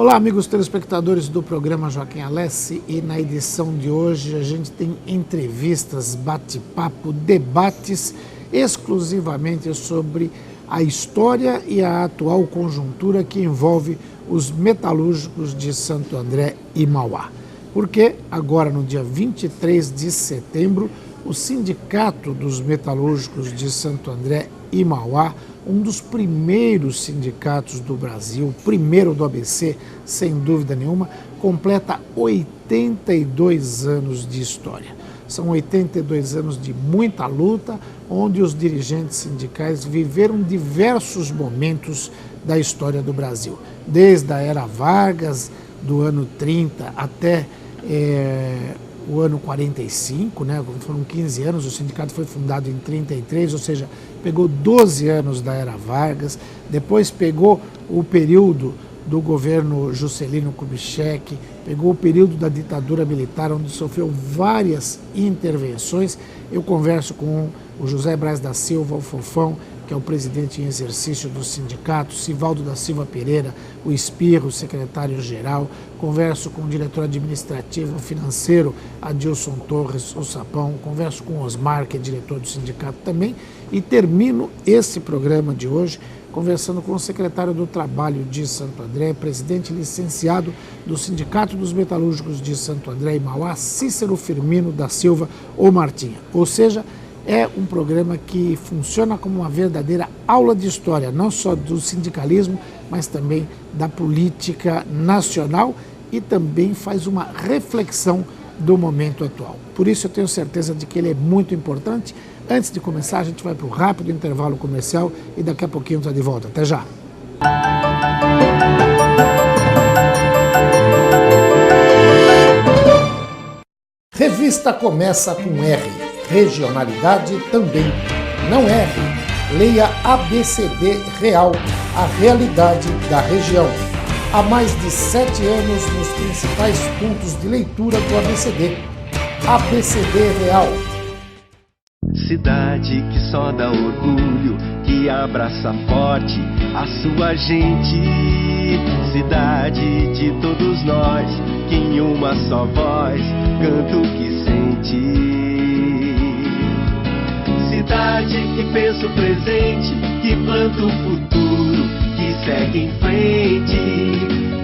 Olá, amigos telespectadores do programa Joaquim Alessi, e na edição de hoje a gente tem entrevistas, bate-papo, debates exclusivamente sobre a história e a atual conjuntura que envolve os metalúrgicos de Santo André e Mauá. Porque agora, no dia 23 de setembro, o Sindicato dos Metalúrgicos de Santo André e Mauá, um dos primeiros sindicatos do Brasil, primeiro do ABC, sem dúvida nenhuma, completa 82 anos de história. São 82 anos de muita luta, onde os dirigentes sindicais viveram diversos momentos da história do Brasil. Desde a era Vargas, do ano 30 até o ano 45, né? Foram 15 anos, o sindicato foi fundado em 33, ou seja, pegou 12 anos da era Vargas, depois pegou o período do governo Juscelino Kubitschek, pegou o período da ditadura militar, onde sofreu várias intervenções. Eu converso com o José Braz da Silva, o Fofão, que é o presidente em exercício do sindicato, Sivaldo da Silva Pereira, o Espirro, secretário-geral, converso com o diretor administrativo financeiro, Adilson Torres, o Sapão, converso com o Osmar, que é diretor do sindicato também, e termino esse programa de hoje conversando com o secretário do Trabalho de Santo André, presidente licenciado do Sindicato dos Metalúrgicos de Santo André e Mauá, Cícero Firmino da Silva, ou Martinha. Ou seja, é um programa que funciona como uma verdadeira aula de história, não só do sindicalismo, mas também da política nacional, e também faz uma reflexão do momento atual. Por isso eu tenho certeza de que ele é muito importante. Antes de começar, a gente vai para o rápido intervalo comercial e daqui a pouquinho está de volta. Até já! Revista começa com R. Regionalidade também. Não erre. Leia ABCD Real, a realidade da região. Há mais de 7 anos nos principais pontos de leitura do ABCD. ABCD Real. Cidade que só dá orgulho, que abraça forte a sua gente. Cidade de todos nós, que em uma só voz canta o que sente. Cidade que pensa o presente, que planta o futuro, que segue em frente,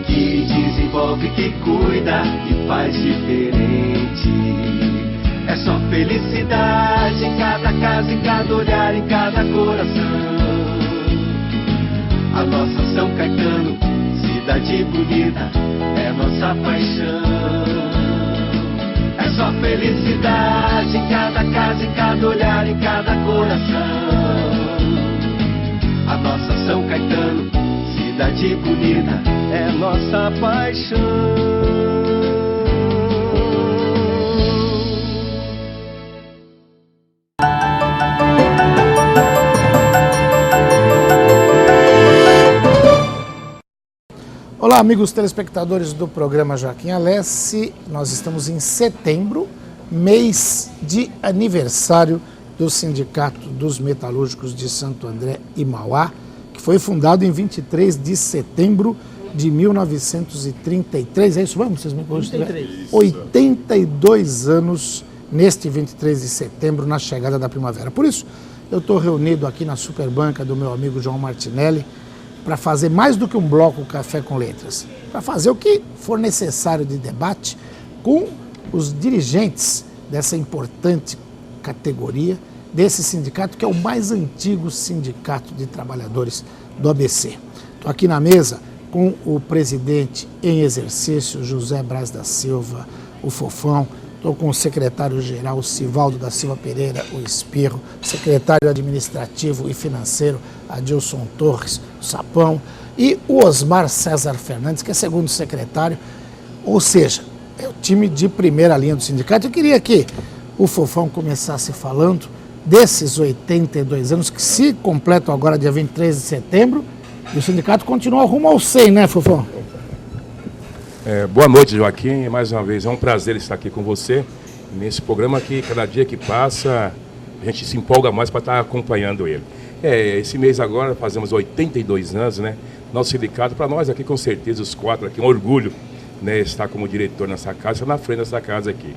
que desenvolve, que cuida e faz diferente. É só felicidade em cada casa, em cada olhar, em cada coração. A nossa São Caetano, cidade bonita, é nossa paixão. É só felicidade em cada casa, em cada olhar, em cada coração. A nossa São Caetano, cidade bonita, é nossa paixão. Olá, amigos telespectadores do programa Joaquim Alessi. Nós estamos em setembro, mês de aniversário do Sindicato dos Metalúrgicos de Santo André e Mauá, que foi fundado em 23 de setembro de 1933. É isso mesmo? Vocês me corrigem? 82 anos neste 23 de setembro, na chegada da primavera. Por isso, eu estou reunido aqui na Superbanca do meu amigo João Martinelli, para fazer mais do que um bloco Café com Letras, para fazer o que for necessário de debate com os dirigentes dessa importante categoria, desse sindicato que é o mais antigo sindicato de trabalhadores do ABC. Estou aqui na mesa com o presidente em exercício, José Braz da Silva, o Fofão. Estou com o secretário-geral, Sivaldo da Silva Pereira, o Espirro, secretário administrativo e financeiro, Adilson Torres, o Sapão, e o Osmar César Fernandes, que é segundo secretário, ou seja, é o time de primeira linha do sindicato. Eu queria que o Fofão começasse falando desses 82 anos, que se completam agora dia 23 de setembro, e o sindicato continua rumo ao 100, né, Fofão? Boa noite, Joaquim. Mais uma vez, é um prazer estar aqui com você nesse programa que, cada dia que passa, a gente se empolga mais para estar acompanhando ele. Esse mês agora fazemos 82 anos, né, nosso sindicato, para nós aqui com certeza, os 4 aqui, um orgulho, né, estar como diretor nessa casa, estar na frente dessa casa aqui.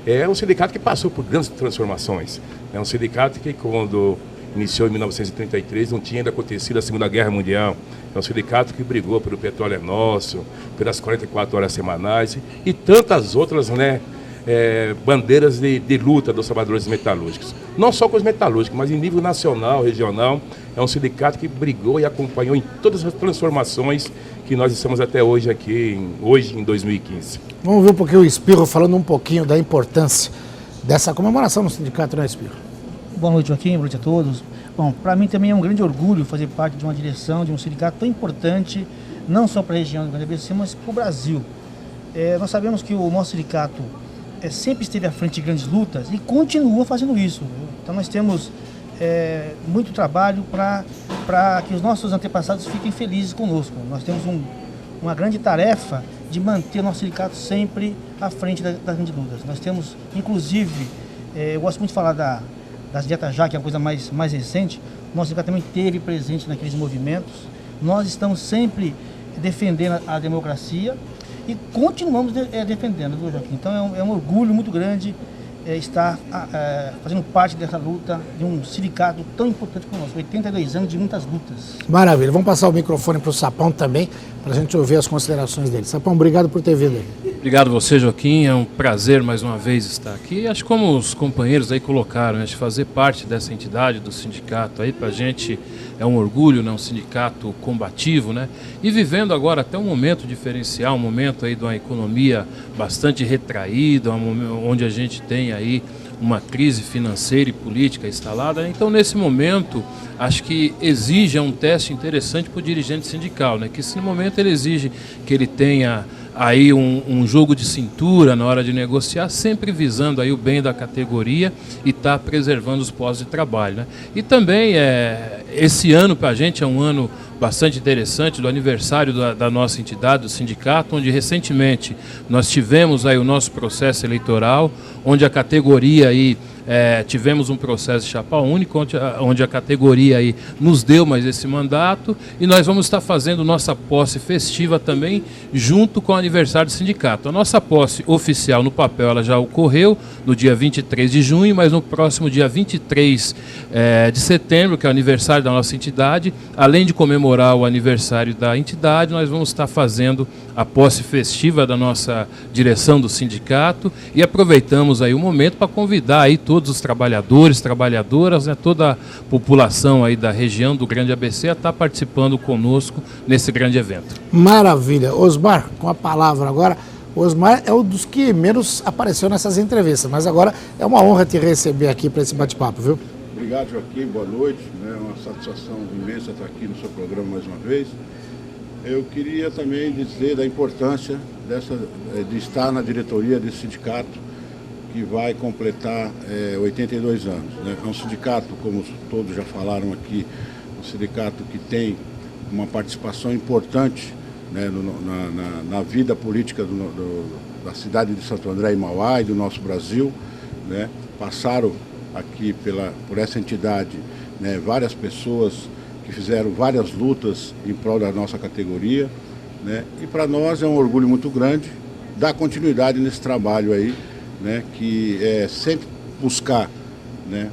É um sindicato que passou por grandes transformações. É um sindicato que, quando iniciou em 1933, não tinha ainda acontecido a Segunda Guerra Mundial. É um sindicato que brigou pelo petróleo é nosso, pelas 44 horas semanais e tantas outras, né, bandeiras de luta dos trabalhadores metalúrgicos. Não só com os metalúrgicos, mas em nível nacional, regional. É um sindicato que brigou e acompanhou em todas as transformações que nós estamos até hoje aqui, hoje em 2015. Vamos ver um pouquinho o Espirro falando um pouquinho da importância dessa comemoração no sindicato, né, Espirro? Boa noite, Joaquim, boa noite a todos. Bom, para mim também é um grande orgulho fazer parte de uma direção, de um sindicato tão importante, não só para a região do Grande ABC, mas para o Brasil. Nós sabemos que o nosso sindicato sempre esteve à frente de grandes lutas e continua fazendo isso. Então nós temos muito trabalho para que os nossos antepassados fiquem felizes conosco. Nós temos uma grande tarefa de manter o nosso sindicato sempre à frente das grandes lutas. Nós temos, inclusive, eu gosto muito de falar das dietas já, que é a coisa mais recente. O nosso sindicato também esteve presente naqueles movimentos. Nós estamos sempre defendendo a democracia e continuamos defendendo, viu, Joaquim? Então é um orgulho muito grande estar fazendo parte dessa luta de um sindicato tão importante como o nosso. 82 anos de muitas lutas. Maravilha. Vamos passar o microfone para o Sapão também, para a gente ouvir as considerações dele. Sapão, obrigado por ter vindo aí. Obrigado a você, Joaquim. É um prazer mais uma vez estar aqui. Acho que como os companheiros aí colocaram, acho que fazer parte dessa entidade, do sindicato aí, para a gente é um orgulho, né? Um sindicato combativo, né? E vivendo agora até um momento diferencial, um momento aí de uma economia bastante retraída, onde a gente tem aí uma crise financeira e política instalada. Então, nesse momento, acho que exige um teste interessante para o dirigente sindical, né? Que esse momento ele exige que ele tenha aí um jogo de cintura na hora de negociar, sempre visando aí o bem da categoria e está preservando os postos de trabalho, né? E também esse ano para a gente é um ano bastante interessante, do aniversário da nossa entidade, do sindicato, onde recentemente nós tivemos aí o nosso processo eleitoral, onde a categoria aí tivemos um processo de chapa única, onde a categoria aí nos deu mais esse mandato, e nós vamos estar fazendo nossa posse festiva também junto com o aniversário do sindicato. A nossa posse oficial no papel ela já ocorreu no dia 23 de junho, mas no próximo dia 23 de setembro, que é o aniversário da nossa entidade, além de comemorar o aniversário da entidade, nós vamos estar fazendo a posse festiva da nossa direção do sindicato e aproveitamos aí o momento para convidar aí todos os trabalhadores, trabalhadoras, né, toda a população aí da região do Grande ABC a estar participando conosco nesse grande evento. Maravilha. Osmar, com a palavra agora. Osmar é um dos que menos apareceu nessas entrevistas, mas agora é uma honra te receber aqui para esse bate-papo, viu? Obrigado, Joaquim. Boa noite. É uma satisfação imensa estar aqui no seu programa mais uma vez. Eu queria também dizer da importância de estar na diretoria desse sindicato que vai completar 82 anos. Né? É um sindicato, como todos já falaram aqui, um sindicato que tem uma participação importante, né, na vida política da cidade de Santo André e Mauá e do nosso Brasil. Né? Passaram aqui por essa entidade, né, várias pessoas que fizeram várias lutas em prol da nossa categoria, né? E para nós é um orgulho muito grande dar continuidade nesse trabalho aí, né? Que é sempre buscar, né,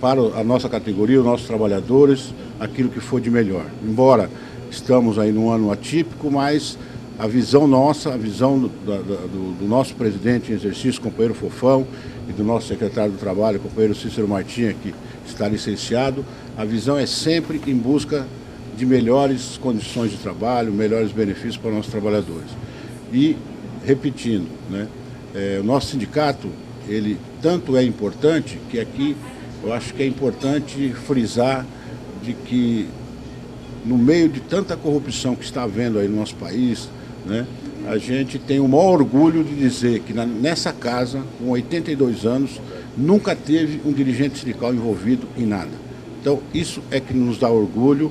para a nossa categoria, os nossos trabalhadores, aquilo que for de melhor. Embora estamos aí num ano atípico, mas a visão nossa, a visão do nosso presidente em exercício, companheiro Fofão, e do nosso secretário do Trabalho, companheiro Cícero Martinha, que está licenciado, a visão é sempre em busca de melhores condições de trabalho, melhores benefícios para os nossos trabalhadores. E, repetindo, né, o nosso sindicato, ele tanto é importante que aqui eu acho que é importante frisar de que no meio de tanta corrupção que está havendo aí no nosso país, né, a gente tem o maior orgulho de dizer que nessa casa, com 82 anos, nunca teve um dirigente sindical envolvido em nada. Então, isso é que nos dá orgulho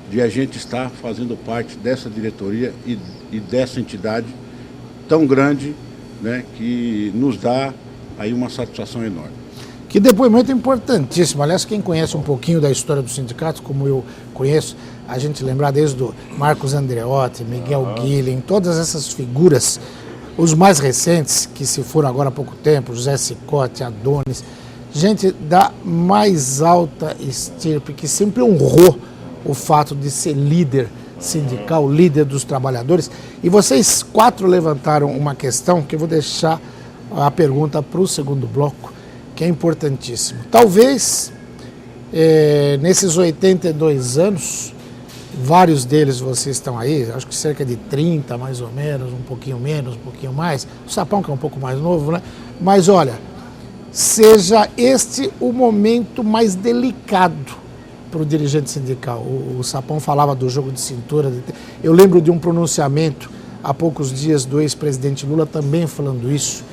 de a gente estar fazendo parte dessa diretoria e dessa entidade tão grande, né, que nos dá aí uma satisfação enorme. Que depoimento importantíssimo. Aliás, quem conhece um pouquinho da história do sindicato, como eu conheço, a gente lembrar desde o Marcos Andreotti, Miguel Guilhem, todas essas figuras, os mais recentes, que se foram agora há pouco tempo, José Cicotte, Adonis, gente da mais alta estirpe, que sempre honrou o fato de ser líder sindical, líder dos trabalhadores. E vocês 4 levantaram uma questão que eu vou deixar a pergunta para o segundo bloco, que é importantíssimo. Talvez, nesses 82 anos, vários deles vocês estão aí, acho que cerca de 30 mais ou menos, um pouquinho menos, um pouquinho mais, o Sapão que é um pouco mais novo, né? Mas olha, seja este o momento mais delicado para o dirigente sindical. O Sapão falava do jogo de cintura. Eu lembro de um pronunciamento há poucos dias do ex-presidente Lula também falando isso,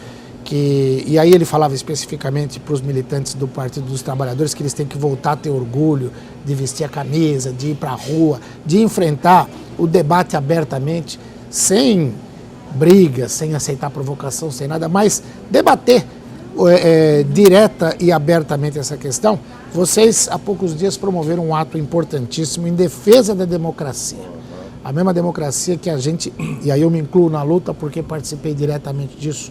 e aí ele falava especificamente para os militantes do Partido dos Trabalhadores que eles têm que voltar a ter orgulho de vestir a camisa, de ir para a rua, de enfrentar o debate abertamente, sem briga, sem aceitar provocação, sem nada, mas debater direta e abertamente essa questão. Vocês, há poucos dias, promoveram um ato importantíssimo em defesa da democracia. A mesma democracia que a gente, e aí eu me incluo na luta porque participei diretamente disso,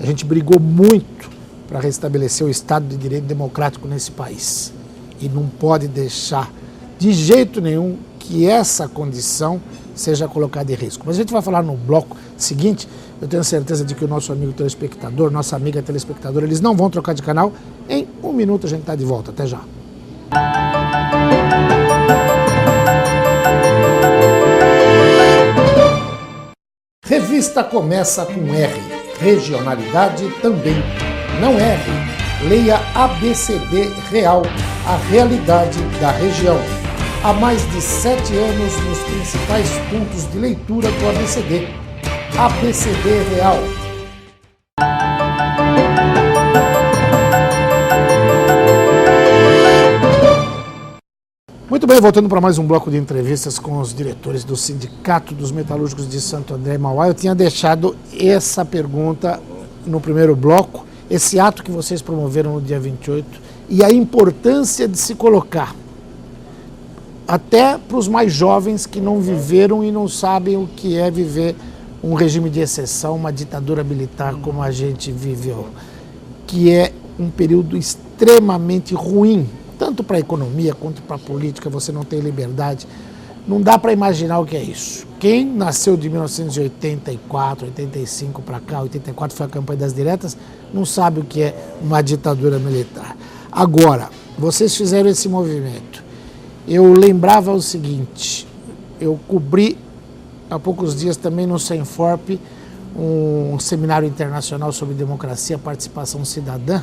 a gente brigou muito para restabelecer o Estado de Direito democrático nesse país. E não pode deixar, de jeito nenhum, que essa condição seja colocada em risco. Mas a gente vai falar no bloco seguinte. Eu tenho certeza de que o nosso amigo telespectador, nossa amiga telespectadora, eles não vão trocar de canal. Em 1 minuto a gente está de volta. Até já. Revista começa com R. Regionalidade também. Não erre. Leia ABCD Real, a realidade da região. Há mais de 7 anos nos principais pontos de leitura do ABCD. ABCD Real. Muito bem, voltando para mais um bloco de entrevistas com os diretores do Sindicato dos Metalúrgicos de Santo André e Mauá. Eu tinha deixado essa pergunta no primeiro bloco, esse ato que vocês promoveram no dia 28 e a importância de se colocar, até para os mais jovens que não viveram e não sabem o que é viver um regime de exceção, uma ditadura militar como a gente viveu, que é um período extremamente ruim, tanto para a economia quanto para a política. Você não tem liberdade, não dá para imaginar o que é isso. Quem nasceu de 1984, 85 para cá, 84 foi a campanha das diretas, não sabe o que é uma ditadura militar. Agora, vocês fizeram esse movimento. Eu lembrava o seguinte, eu cobri há poucos dias também no Senforp um seminário internacional sobre democracia, participação cidadã,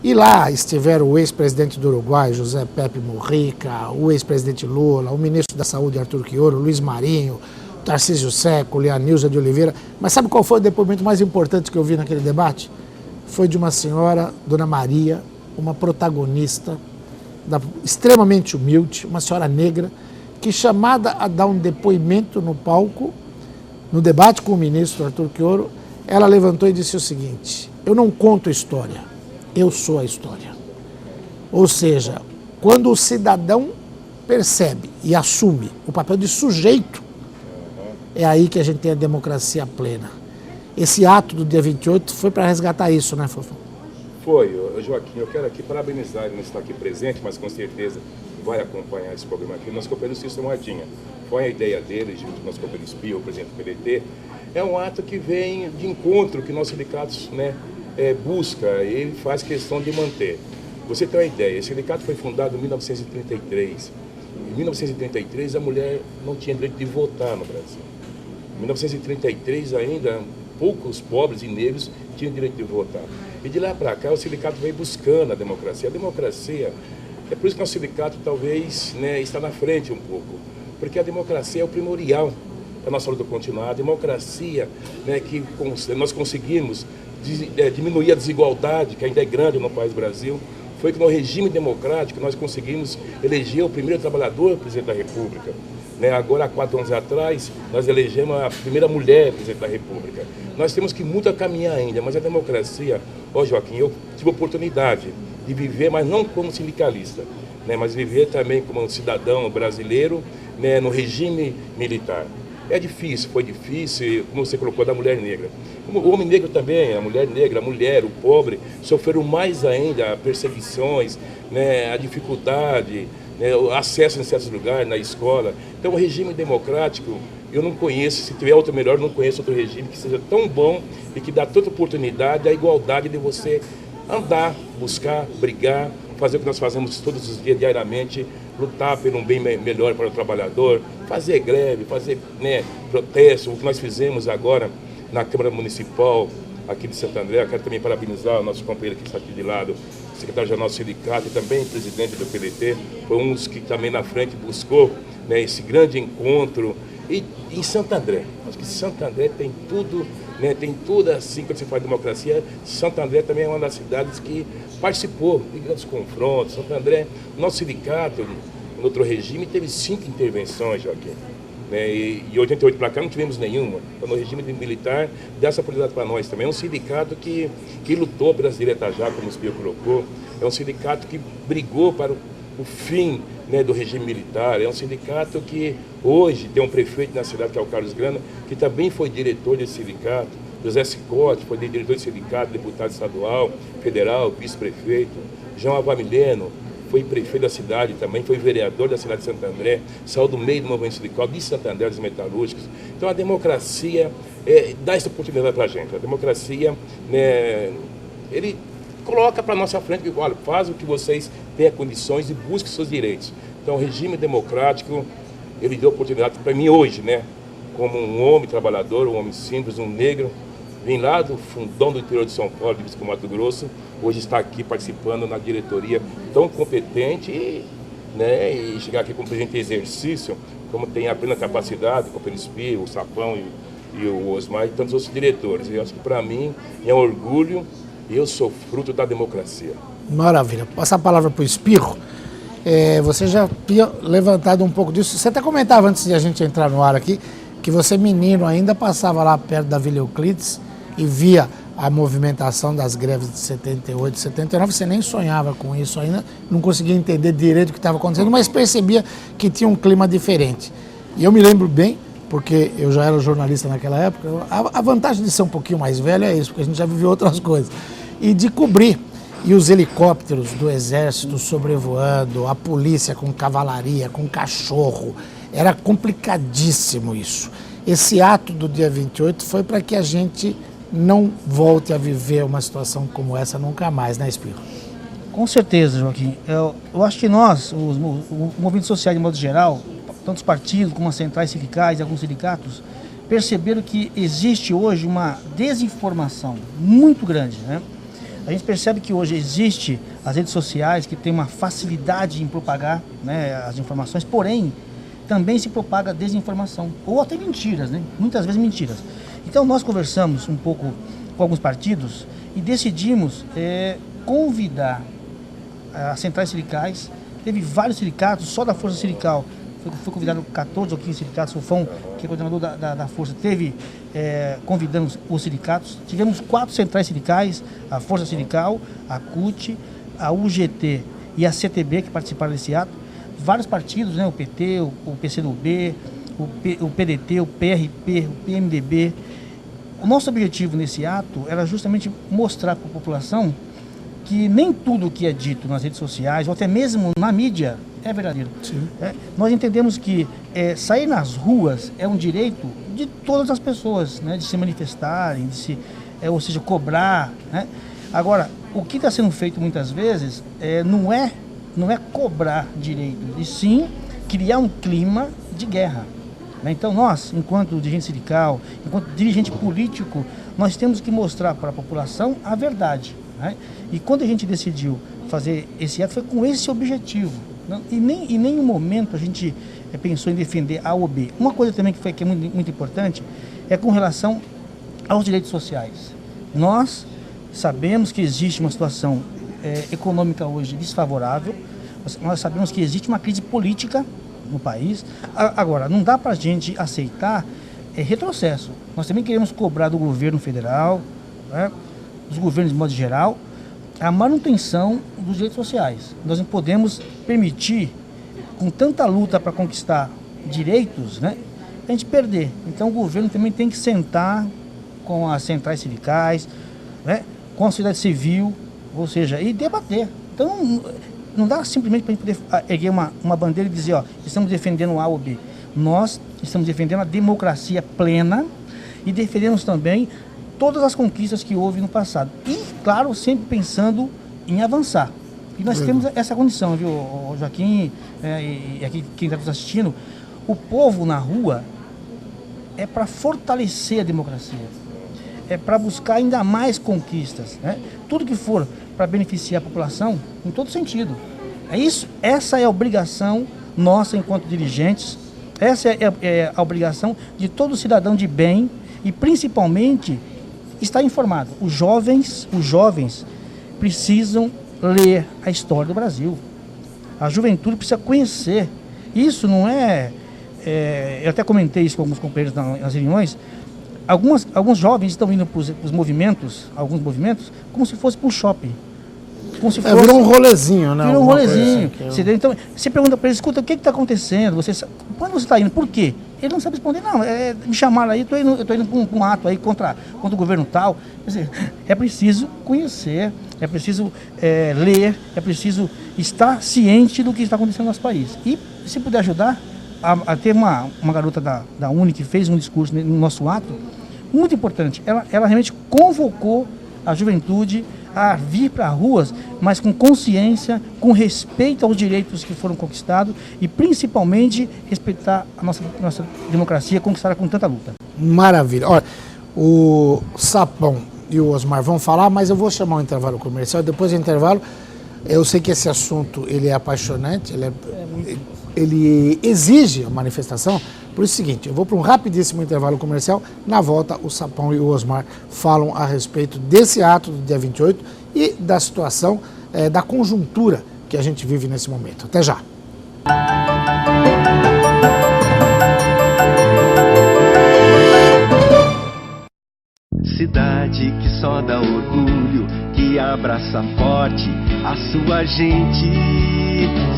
e lá estiveram o ex-presidente do Uruguai, José Pepe Mujica, o ex-presidente Lula, o ministro da Saúde, Arthur Quioro, Luiz Marinho, Tarcísio Seco, Leanilza de Oliveira. Mas sabe qual foi o depoimento mais importante que eu vi naquele debate? Foi de uma senhora, Dona Maria, uma protagonista, extremamente humilde, uma senhora negra, que, chamada a dar um depoimento no palco, no debate com o ministro Arthur Quioro, ela levantou e disse o seguinte: eu não conto história, eu sou a história. Ou seja, quando o cidadão percebe e assume o papel de sujeito, é aí que a gente tem a democracia plena. Esse ato do dia 28 foi para resgatar isso, né, Fofão? Foi, Joaquim, eu quero aqui parabenizar, ele não está aqui presente, mas com certeza vai acompanhar esse programa aqui. O nosso companheiro Cícero Mardinha, foi a ideia dele, junto com o nosso companheiro Espio, o presidente do PDT. É um ato que vem de encontro que nossos sindicatos, né, busca, e ele faz questão de manter. Você tem uma ideia, esse sindicato foi fundado em 1933. Em 1933 a mulher não tinha direito de votar no Brasil. Em 1933 ainda poucos pobres e negros tinham direito de votar. E de lá para cá o sindicato veio buscando a democracia. A democracia, é por isso que o nosso sindicato talvez, né, está na frente um pouco, porque a democracia é o primordial da nossa luta continuar. A democracia, né, que nós conseguimos diminuir a desigualdade, que ainda é grande no país Brasil. Foi que no regime democrático nós conseguimos eleger o primeiro trabalhador presidente da República. né? Agora, há 4 anos atrás, nós elegemos a primeira mulher presidente da República. Nós temos que muito a caminhar ainda, mas a democracia, Joaquim, eu tive a oportunidade de viver, mas não como sindicalista, né? Mas viver também como um cidadão brasileiro, né? No regime militar. É difícil, foi difícil, como você colocou, da mulher negra. O homem negro também, a mulher negra, a mulher, o pobre, sofreram mais ainda perseguições, né, a dificuldade, né, o acesso em certos lugares, na escola. Então, o regime democrático, eu não conheço, se tiver outro melhor, eu não conheço outro regime que seja tão bom e que dá tanta oportunidade, a igualdade de você andar, buscar, brigar, fazer o que nós fazemos todos os dias, diariamente, lutar por um bem melhor para o trabalhador, fazer greve, fazer, né, protesto, o que nós fizemos agora na Câmara Municipal aqui de Santo André. Eu quero também parabenizar o nosso companheiro que está aqui de lado, secretário-geral do sindicato e também presidente do PDT, foi um dos que também na frente buscou, né, esse grande encontro. E em Santo André, acho que Santo André tem tudo, né, tem tudo assim, quando você fala de democracia. Santo André também é uma das cidades que participou de grandes confrontos. Santo André, nosso sindicato, no outro regime, teve 5 intervenções, Joaquim. Né, e 88 para cá não tivemos nenhuma. Então, no regime militar, dá essa oportunidade para nós também. É um sindicato que lutou pelas diretas já, como o Espírito colocou. É um sindicato que brigou para o fim, né, do regime militar. É um sindicato que hoje tem um prefeito na cidade, que é o Carlos Grana, que também foi diretor desse sindicato. José Cicote foi diretor do sindicato, deputado estadual, federal, vice-prefeito. João Avamileno foi prefeito da cidade também, foi vereador da cidade de Santo André, saiu do meio do movimento sindical de Santo André dos metalúrgicos. Então a democracia dá essa oportunidade para a gente. A democracia, né, ele coloca para a nossa frente, olha, faz o que vocês têm condições e busque seus direitos. Então o regime democrático, ele deu oportunidade para mim hoje, né, como um homem trabalhador, um homem simples, um negro, vim lá do fundão do interior de São Paulo, de Mato Grosso, hoje está aqui participando na diretoria tão competente e, né, e chegar aqui como presidente de exercício, como tem a plena capacidade, como o Espírito, o Sapão e o Osmar e tantos outros diretores. Eu acho que para mim é um orgulho e eu sou fruto da democracia. Maravilha. Passar a palavra para o Espirro. Você já tinha levantado um pouco disso. Você até comentava antes de a gente entrar no ar aqui, que você, menino, ainda passava lá perto da Vila Euclides e via a movimentação das greves de 78, 79, você nem sonhava com isso ainda, não conseguia entender direito o que estava acontecendo, mas percebia que tinha um clima diferente. E eu me lembro bem, porque eu já era jornalista naquela época, a vantagem de ser um pouquinho mais velho é isso, porque a gente já viveu outras coisas, e de cobrir, e os helicópteros do exército sobrevoando, a polícia com cavalaria, com cachorro, era complicadíssimo isso. Esse ato do dia 28 foi para que a gente não volte a viver uma situação como essa nunca mais, né, Espirro? Com certeza, Joaquim. Eu acho que nós, o movimento social de modo geral, tanto os partidos como as centrais sindicais e alguns sindicatos, perceberam que existe hoje uma desinformação muito grande, né? A gente percebe que hoje existe as redes sociais que têm uma facilidade em propagar, né, as informações, porém também se propaga desinformação, ou até mentiras, né? Muitas vezes mentiras. Então nós conversamos um pouco com alguns partidos e decidimos convidar as centrais sindicais. Teve vários sindicatos, só da Força Sindical, foi convidado 14 ou 15 sindicatos, o FON, que é coordenador da Força, teve convidando os sindicatos. Tivemos 4 centrais sindicais, a Força Sindical, a CUT, a UGT e a CTB, que participaram desse ato. Vários partidos, né, o PT, o PCdoB, o PDT, o PRP, o PMDB. O nosso objetivo nesse ato era justamente mostrar para a população que nem tudo o que é dito nas redes sociais, ou até mesmo na mídia, é verdadeiro. Nós entendemos que sair nas ruas é um direito de todas as pessoas, né, de se manifestarem, ou seja, cobrar, né? Agora, o que está sendo feito muitas vezes não é cobrar direito, e sim criar um clima de guerra. Então nós, enquanto dirigente sindical, enquanto dirigente político, nós temos que mostrar para a população a verdade, né? E quando a gente decidiu fazer esse ato foi com esse objetivo, né? E em nenhum momento a gente pensou em defender A ou B. Uma coisa também que é muito, muito importante é com relação aos direitos sociais. Nós sabemos que existe uma situação econômica hoje desfavorável, nós sabemos que existe uma crise política, no país. Agora, não dá para a gente aceitar retrocesso. Nós também queremos cobrar do governo federal, né, dos governos de modo geral, a manutenção dos direitos sociais. Nós não podemos permitir, com tanta luta para conquistar direitos, né, a gente perder. Então o governo também tem que sentar com as centrais sindicais, né, com a sociedade civil, ou seja, e debater. Então não dá simplesmente para a gente poder erguer uma bandeira e dizer, ó, estamos defendendo A ou B. Nós estamos defendendo a democracia plena e defendemos também todas as conquistas que houve no passado. E, claro, sempre pensando em avançar. E nós temos essa condição, viu, Joaquim, e aqui quem está nos assistindo, o povo na rua é para fortalecer a democracia, é para buscar ainda mais conquistas, né? Tudo que for para beneficiar a população, em todo sentido. É isso, essa é a obrigação nossa enquanto dirigentes, essa é a obrigação de todo cidadão de bem e principalmente estar informado. Os jovens precisam ler a história do Brasil. A juventude precisa conhecer. Isso não eu até comentei isso com alguns companheiros nas reuniões. Alguns jovens estão indo para os movimentos, alguns movimentos, como se fosse para um shopping. Como se fosse, virou um rolezinho, né? Virou um rolezinho. Assim, então, você pergunta para ele, escuta, o que está acontecendo? Quando você está indo? Por quê? Ele não sabe responder, não. Me chamaram aí, eu estou indo para um ato aí contra o governo tal. Quer dizer, é preciso conhecer, é preciso ler, é preciso estar ciente do que está acontecendo no nosso país. E, se puder ajudar, ter uma garota da Uni que fez um discurso no nosso ato, muito importante. Ela realmente convocou a juventude a vir para as ruas, mas com consciência, com respeito aos direitos que foram conquistados e principalmente respeitar a nossa democracia conquistada com tanta luta. Maravilha. Olha, o Sapão e o Osmar vão falar, mas eu vou chamar um intervalo comercial. Depois do intervalo, eu sei que esse assunto ele é apaixonante, ele exige a manifestação. Por isso é o seguinte, eu vou para um rapidíssimo intervalo comercial. Na volta, o Sapão e o Osmar falam a respeito desse ato do dia 28 e da situação, da conjuntura que a gente vive nesse momento. Até já. Cidade que só dá orgulho, que abraça forte a sua gente.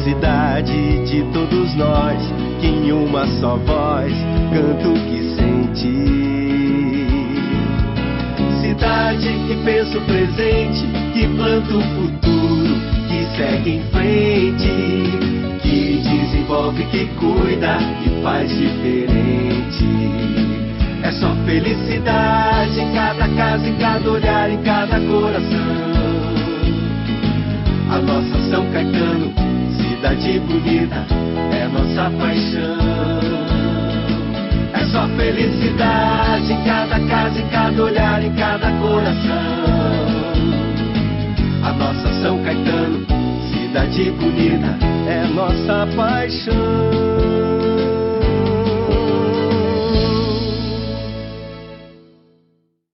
Cidade de todos nós, que em uma só voz canta o que sente. Cidade que pensa o presente, que planta o futuro, que segue em frente, que desenvolve, que cuida, que faz diferente. É só felicidade em cada casa, em cada olhar, em cada coração. A nossa São Caetano, cidade bonita, é nossa paixão. É só felicidade em cada casa, em cada olhar, em cada coração. A nossa São Caetano, cidade bonita, é nossa paixão.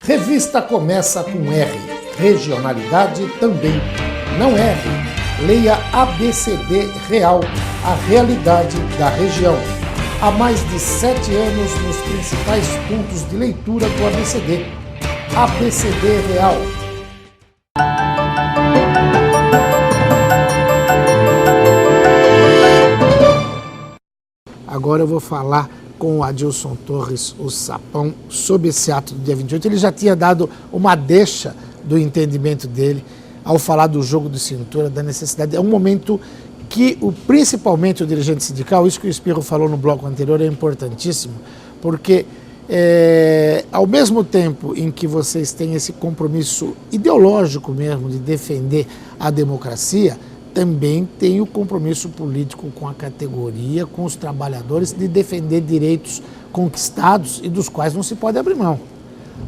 Revista começa com R. Regionalidade também. Não erre. Leia ABCD Real, a realidade da região. Há mais de 7 anos nos principais pontos de leitura do ABCD. ABCD Real. Agora eu vou falar com o Adilson Torres, o Sapão, sobre esse ato do dia 28. Ele já tinha dado uma deixa do entendimento dele ao falar do jogo de cintura, da necessidade. É um momento que, principalmente o dirigente sindical, isso que o Espirro falou no bloco anterior é importantíssimo, porque ao mesmo tempo em que vocês têm esse compromisso ideológico mesmo de defender a democracia, também tem o compromisso político com a categoria, com os trabalhadores, de defender direitos conquistados e dos quais não se pode abrir mão.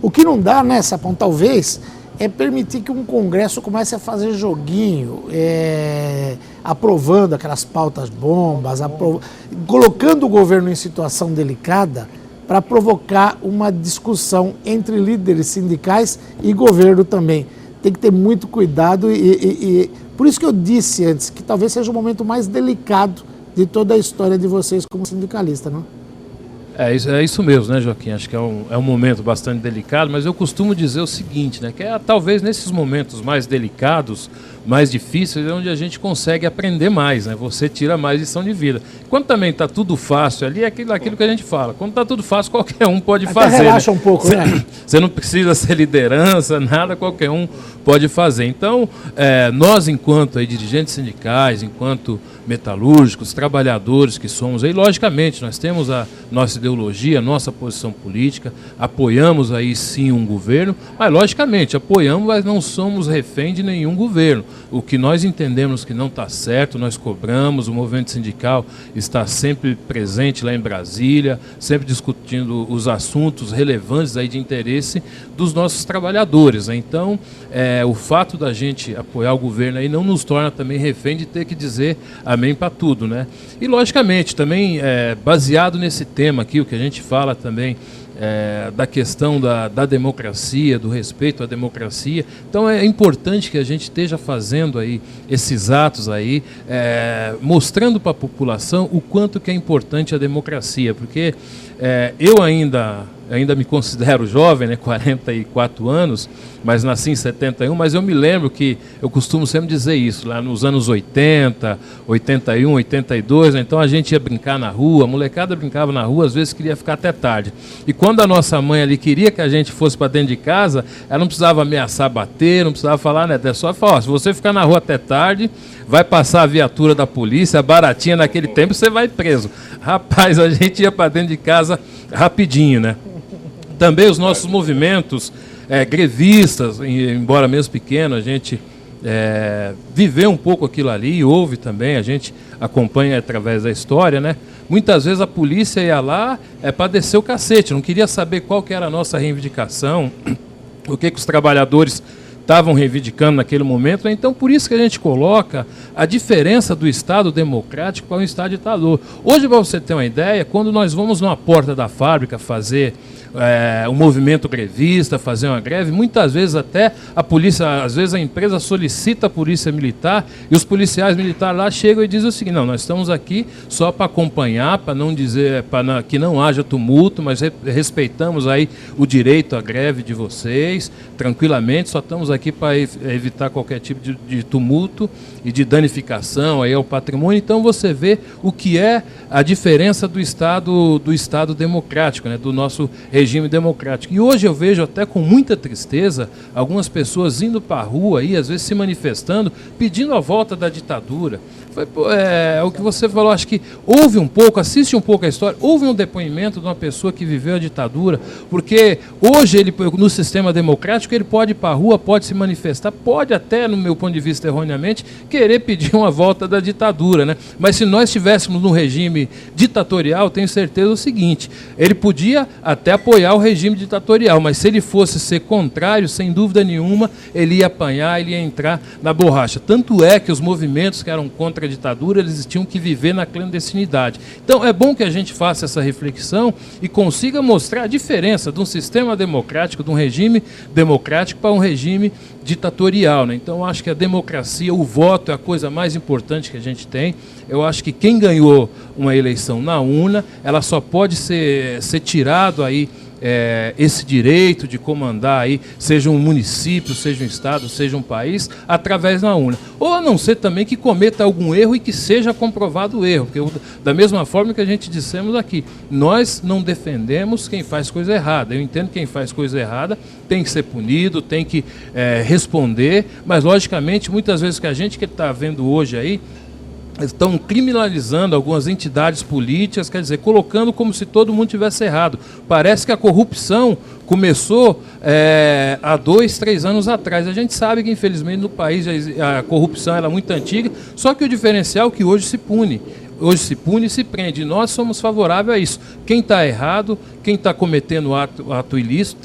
O que não dá, né, Sapão, talvez, é permitir que um Congresso comece a fazer joguinho, aprovando aquelas pautas bombas, colocando o governo em situação delicada para provocar uma discussão entre líderes sindicais e governo também. Tem que ter muito cuidado e por isso que eu disse antes que talvez seja o momento mais delicado de toda a história de vocês como sindicalista, não? É isso mesmo, né, Joaquim? Acho que é um momento bastante delicado, mas eu costumo dizer o seguinte, né, que talvez nesses momentos mais delicados, mais difíceis, é onde a gente consegue aprender mais, né? Você tira mais lição de vida. Quando também está tudo fácil ali, é aquilo que a gente fala. Quando está tudo fácil, qualquer um pode fazer. Relaxa, né? um pouco, né? Você não precisa ser liderança, nada, qualquer um pode fazer. Então, nós, enquanto aí, dirigentes sindicais, enquanto metalúrgicos, trabalhadores que somos, aí, logicamente, nós temos a nossa ideologia, a nossa posição política, apoiamos aí sim um governo, mas logicamente apoiamos, mas não somos refém de nenhum governo. O que nós entendemos que não está certo, nós cobramos, o movimento sindical está sempre presente lá em Brasília, sempre discutindo os assuntos relevantes aí de interesse dos nossos trabalhadores, né? Então, o fato da gente apoiar o governo aí não nos torna também refém de ter que dizer amém para tudo, né? E logicamente também baseado nesse tema aqui, o que a gente fala também da questão da democracia, do respeito à democracia. Então é importante que a gente esteja fazendo aí esses atos aí, mostrando para a população o quanto que é importante a democracia, porque eu ainda me considero jovem, né, 44 anos, mas nasci em 71, mas eu me lembro que eu costumo sempre dizer isso, lá nos anos 80, 81, 82, né, então a gente ia brincar na rua, a molecada brincava na rua, às vezes queria ficar até tarde. E quando a nossa mãe ali queria que a gente fosse para dentro de casa, ela não precisava ameaçar bater, não precisava falar, né, é só falar, ó, se você ficar na rua até tarde, vai passar a viatura da polícia, a baratinha naquele tempo, você vai preso. Rapaz, a gente ia para dentro de casa rapidinho, né? Também os nossos movimentos grevistas, embora mesmo pequeno, a gente viveu um pouco aquilo ali, houve também, a gente acompanha através da história, né? Muitas vezes a polícia ia lá para descer o cacete, não queria saber qual que era a nossa reivindicação, o que os trabalhadores estavam reivindicando naquele momento. Então, por isso que a gente coloca a diferença do Estado democrático para o Estado ditador. Hoje, para você ter uma ideia, quando nós vamos numa porta da fábrica fazer um movimento grevista, fazer uma greve, muitas vezes até a polícia, às vezes a empresa solicita a polícia militar e os policiais militares lá chegam e dizem o seguinte: não, nós estamos aqui só para acompanhar, para não dizer, que não haja tumulto, mas respeitamos aí o direito à greve de vocês, tranquilamente, só estamos aqui para evitar qualquer tipo de tumulto e de danificação aí ao patrimônio. Então você vê o que é a diferença do Estado democrático, né, do nosso regime democrático. E hoje eu vejo até com muita tristeza algumas pessoas indo para a rua e às vezes se manifestando, pedindo a volta da ditadura. O que você falou, acho que houve um pouco, assiste um pouco a história, houve um depoimento de uma pessoa que viveu a ditadura, porque hoje ele, no sistema democrático, ele pode ir para a rua, pode se manifestar, pode até, no meu ponto de vista erroneamente, querer pedir uma volta da ditadura, né? Mas se nós estivéssemos num regime ditatorial, tenho certeza o seguinte: ele podia até apoiar o regime ditatorial, mas se ele fosse ser contrário, sem dúvida nenhuma, ele ia apanhar, ele ia entrar na borracha. Tanto é que os movimentos que eram contra a ditadura, eles tinham que viver na clandestinidade. Então é bom que a gente faça essa reflexão e consiga mostrar a diferença de um sistema democrático, de um regime democrático para um regime ditatorial, né? Então eu acho que a democracia, o voto é a coisa mais importante que a gente tem. Eu acho que quem ganhou uma eleição na urna, ela só pode ser tirado aí esse direito de comandar aí, seja um município, seja um estado, seja um país, através da urna. Ou a não ser também que cometa algum erro e que seja comprovado o erro, porque da mesma forma que a gente dissemos aqui, nós não defendemos quem faz coisa errada. Eu entendo que quem faz coisa errada tem que ser punido, tem que responder, mas logicamente muitas vezes que a gente que está vendo hoje aí, estão criminalizando algumas entidades políticas, quer dizer, colocando como se todo mundo tivesse errado. Parece que a corrupção começou há 2, 3 anos atrás. A gente sabe que, infelizmente, no país a corrupção era muito antiga, só que o diferencial é que hoje se pune. Hoje se pune e se prende. E nós somos favoráveis a isso. Quem está errado, quem está cometendo ato ilícito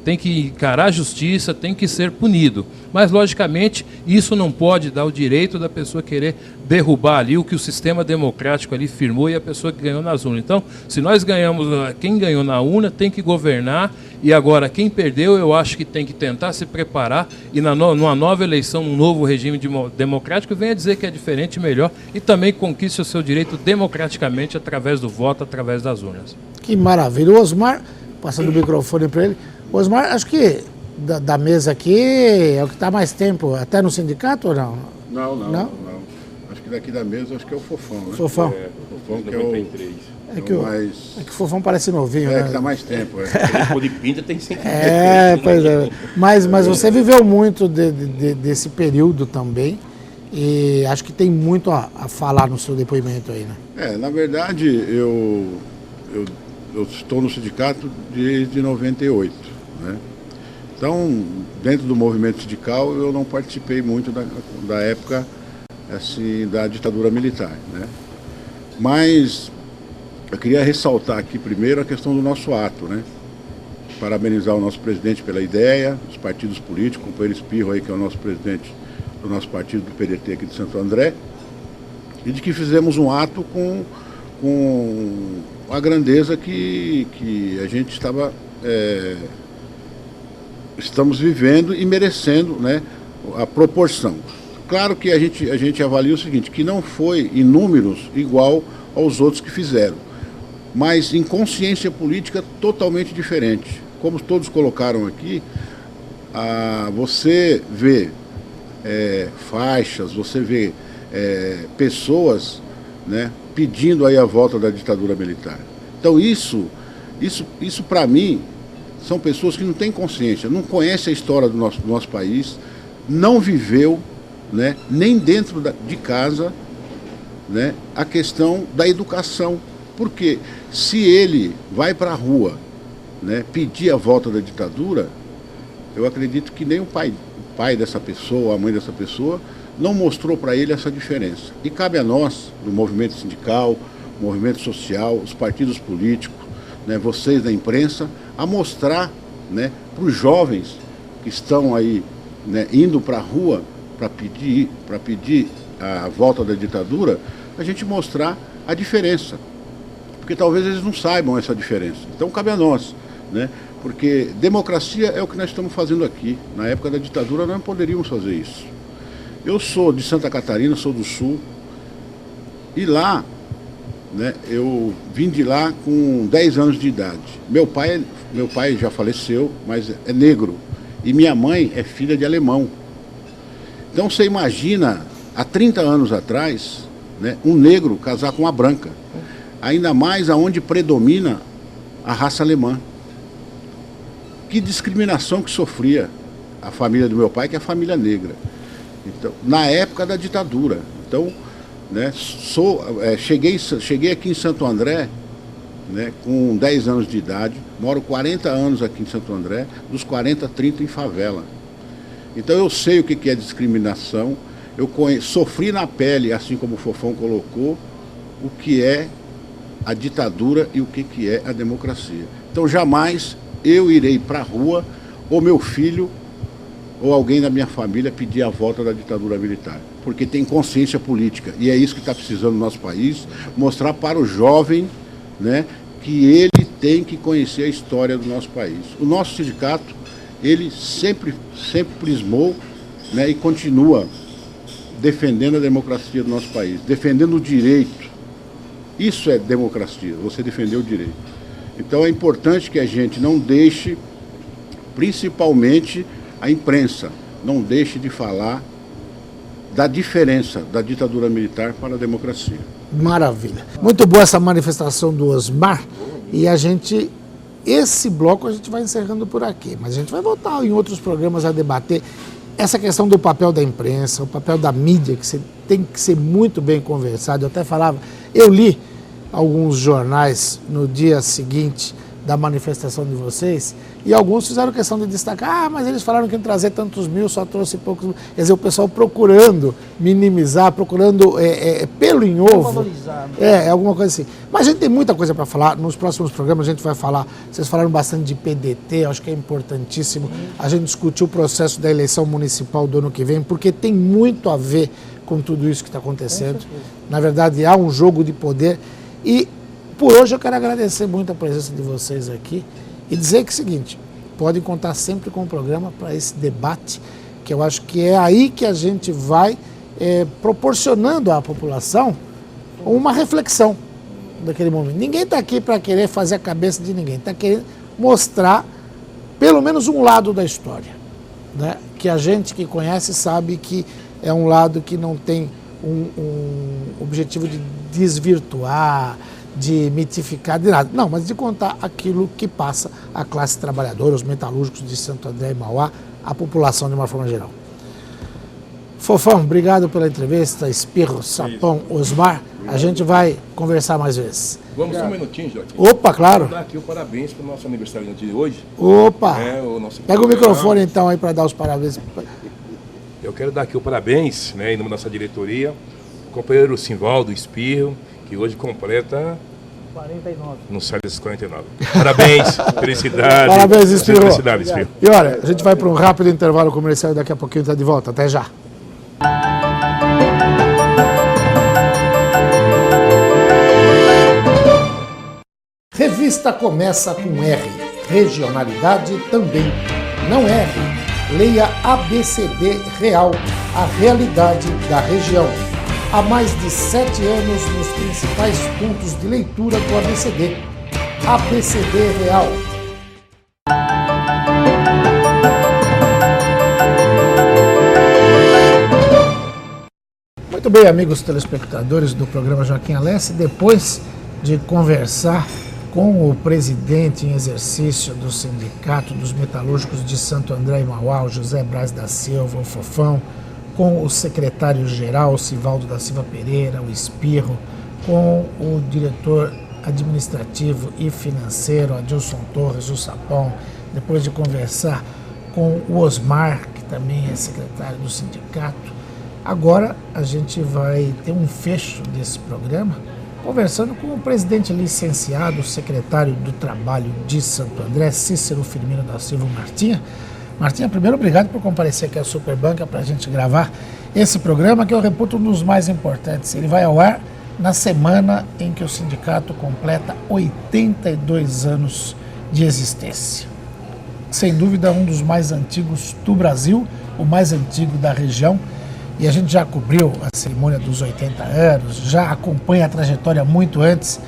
tem que encarar a justiça, tem que ser punido. Mas, logicamente, isso não pode dar o direito da pessoa querer derrubar ali o que o sistema democrático ali firmou e a pessoa que ganhou nas urnas. Então, se nós ganhamos, quem ganhou na urna tem que governar, e agora quem perdeu, eu acho que tem que tentar se preparar e numa nova eleição, num novo regime democrático, venha dizer que é diferente e melhor, e também conquiste o seu direito democraticamente através do voto, através das urnas. Que maravilha. O Osmar, passando o microfone para ele. Osmar, acho que da mesa aqui é o que está mais tempo, até no sindicato ou não? Não. Acho que daqui da mesa, acho que é o Fofão, né? Fofão. O Fofão que é o... É que o Fofão parece novinho, né? É, que dá mais tempo. O de pinta tem 5 pois é. Mas você viveu muito desse período também, e acho que tem muito a falar no seu depoimento aí, né? Na verdade, eu estou no sindicato desde 98, né? Então, dentro do movimento sindical, eu não participei muito da época assim, da ditadura militar, né? Mas eu queria ressaltar aqui primeiro a questão do nosso ato, né? Parabenizar o nosso presidente pela ideia, os partidos políticos, o companheiro Espirro aí, que é o nosso presidente do nosso partido do PDT aqui de Santo André, e de que fizemos um ato com a grandeza que a gente estamos vivendo e merecendo, né, a proporção. Claro que a gente avalia o seguinte, que não foi em números igual aos outros que fizeram, mas em consciência política totalmente diferente. Como todos colocaram aqui, você vê faixas, você vê pessoas, né, pedindo aí a volta da ditadura militar. Então isso para mim, são pessoas que não têm consciência, não conhecem a história do nosso país, não viveu, né, nem dentro de casa, né, a questão da educação. Porque se ele vai para a rua, né, pedir a volta da ditadura, eu acredito que nem o pai dessa pessoa, a mãe dessa pessoa, não mostrou para ele essa diferença. E cabe a nós, do movimento sindical, movimento social, os partidos políticos, né, vocês da imprensa, a mostrar, né, para os jovens que estão aí, né, indo para a rua para pedir a volta da ditadura, a gente mostrar a diferença. Porque talvez eles não saibam essa diferença. Então cabe a nós, né? Porque democracia é o que nós estamos fazendo aqui. Na época da ditadura nós não poderíamos fazer isso. Eu sou de Santa Catarina, sou do Sul, e lá, né, eu vim de lá com 10 anos de idade. Meu pai já faleceu, mas é negro, e minha mãe é filha de alemão. Então você imagina, há 30 anos atrás, né, um negro casar com uma branca. Ainda mais aonde predomina a raça alemã. Que discriminação que sofria a família do meu pai, que é a família negra. Então, na época da ditadura. Então, né, cheguei aqui em Santo André, né, com 10 anos de idade, moro 40 anos aqui em Santo André, dos 40, 30 em favela. Então eu sei o que é discriminação, sofri na pele, assim como o Fofão colocou, o que é a ditadura e o que é a democracia. Então jamais eu irei para a rua, ou meu filho, ou alguém da minha família pedir a volta da ditadura militar. Porque tem consciência política. E é isso que está precisando no nosso país, mostrar para o jovem, né, que ele tem que conhecer a história do nosso país. O nosso sindicato, ele sempre prismou, né, e continua defendendo a democracia do nosso país, defendendo o direito. Isso é democracia, você defender o direito. Então é importante que a gente não deixe, principalmente a imprensa, não deixe de falar da diferença da ditadura militar para a democracia. Maravilha. Muito boa essa manifestação do Osmar. E esse bloco a gente vai encerrando por aqui, mas a gente vai voltar em outros programas a debater essa questão do papel da imprensa, o papel da mídia, que tem que ser muito bem conversado. Eu até falava, eu li alguns jornais no dia seguinte da manifestação de vocês, e alguns fizeram questão de destacar, mas eles falaram que iam trazer tantos mil, só trouxe poucos mil. Quer dizer, o pessoal procurando minimizar, procurando pelo em ovo. Valorizar, né? Alguma coisa assim. Mas a gente tem muita coisa para falar, nos próximos programas a gente vai falar, vocês falaram bastante de PDT, acho que é importantíssimo a gente discutir o processo da eleição municipal do ano que vem, porque tem muito a ver com tudo isso que está acontecendo. Na verdade, há um jogo de poder e por hoje eu quero agradecer muito a presença de vocês aqui e dizer que é o seguinte, podem contar sempre com o programa para esse debate, que eu acho que é aí que a gente vai proporcionando à população uma reflexão daquele momento. Ninguém está aqui para querer fazer a cabeça de ninguém, está querendo mostrar pelo menos um lado da história, né? Que a gente que conhece sabe que é um lado que não tem um objetivo de desvirtuar, de mitificar, de nada. Não, mas de contar aquilo que passa a classe trabalhadora, os metalúrgicos de Santo André e Mauá, a população de uma forma geral. Fofão, obrigado pela entrevista, Espirro, Sapão, Osmar. A gente vai conversar mais vezes. Vamos só um minutinho, Joaquim. Opa, claro. Vou dar aqui o parabéns para o nosso aniversário de hoje. Opa! O nosso Pega o microfone então aí para dar os parabéns. Eu quero dar aqui o parabéns, né, em nome da nossa diretoria, o companheiro Simvaldo Espirro, que hoje completa 49. no sai desses 49. Parabéns, felicidade. Parabéns, Espirro. Felicidade, Espirro. E olha, a gente vai para um rápido intervalo comercial e daqui a pouquinho está de volta. Até já. Revista começa com R. Regionalidade também. Não R. Leia ABCD Real, a realidade da região. Há mais de 7 anos nos principais pontos de leitura do ABCD. ABCD Real. Muito bem, amigos telespectadores do programa Joaquim Alessi, depois de conversar com o presidente em exercício do Sindicato dos Metalúrgicos de Santo André e Mauá, o José Braz da Silva, o Fofão, com o secretário-geral, o Sivaldo da Silva Pereira, o Espirro, com o diretor administrativo e financeiro, Adilson Torres, o Sapão, depois de conversar com o Osmar, que também é secretário do sindicato. Agora a gente vai ter um fecho desse programa, conversando com o presidente licenciado, secretário do Trabalho de Santo André, Cícero Firmino da Silva Martinha. Martinha, primeiro, obrigado por comparecer aqui à Superbanca para a gente gravar esse programa, que eu reputo um dos mais importantes. Ele vai ao ar na semana em que o sindicato completa 82 anos de existência. Sem dúvida, um dos mais antigos do Brasil, o mais antigo da região. E a gente já cobriu a cerimônia dos 80 anos, já acompanha a trajetória muito antes.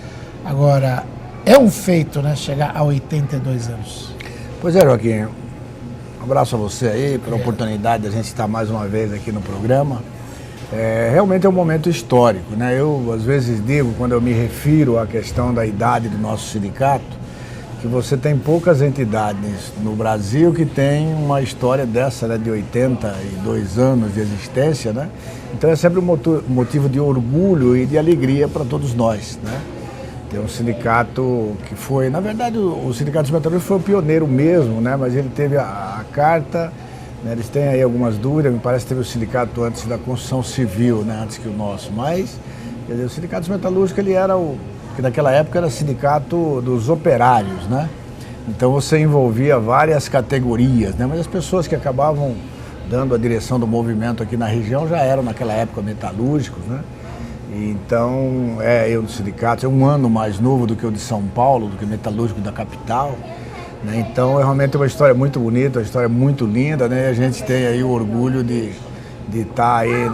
Agora, é um feito, né, chegar a 82 anos. Pois é, Joaquim. Um abraço a você aí, pela oportunidade de a gente estar mais uma vez aqui no programa. Realmente é um momento histórico, né? Eu, às vezes, digo, quando eu me refiro à questão da idade do nosso sindicato, que você tem poucas entidades no Brasil que tem uma história dessa, né, de 82 anos de existência, né? Então é sempre um motivo de orgulho e de alegria para todos nós, né? Tem um sindicato que foi, na verdade, o Sindicato dos Metalúrgicos foi o pioneiro mesmo, né? Mas ele teve a carta, né? Eles têm aí algumas dúvidas, me parece que teve o sindicato antes da construção civil, né? Antes que o nosso, mas quer dizer, o Sindicato dos Metalúrgicos ele era que naquela época era sindicato dos operários, né? Então você envolvia várias categorias, né? Mas as pessoas que acabavam dando a direção do movimento aqui na região já eram naquela época metalúrgicos, né? Então, eu do sindicato, é um ano mais novo do que o de São Paulo, do que o metalúrgico da capital, né? Então é realmente uma história muito bonita, uma história muito linda, né? E a gente tem aí o orgulho de estar aí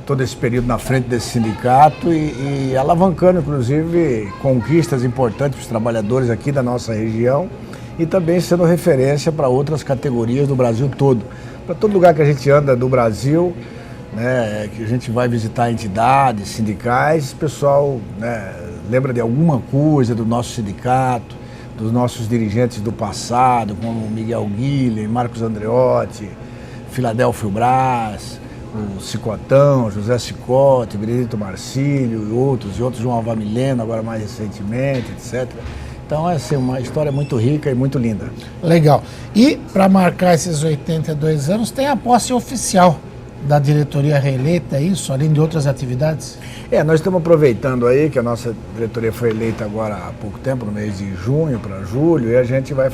todo esse período na frente desse sindicato e alavancando, inclusive, conquistas importantes para os trabalhadores aqui da nossa região e também sendo referência para outras categorias do Brasil todo. Para todo lugar que a gente anda do Brasil, né, que a gente vai visitar entidades, sindicais, o pessoal, né, lembra de alguma coisa do nosso sindicato, dos nossos dirigentes do passado, como Miguel Guilherme, Marcos Andreotti, Filadélfio Braz, o Cicotão, José Cicote, Benedito Marcílio e outros, João Avar Mileno, agora mais recentemente, etc. Então é assim, uma história muito rica e muito linda. Legal. E para marcar esses 82 anos, tem a posse oficial da diretoria reeleita, é isso, além de outras atividades? Nós estamos aproveitando aí que a nossa diretoria foi eleita agora há pouco tempo, no mês de junho para julho, e a gente vai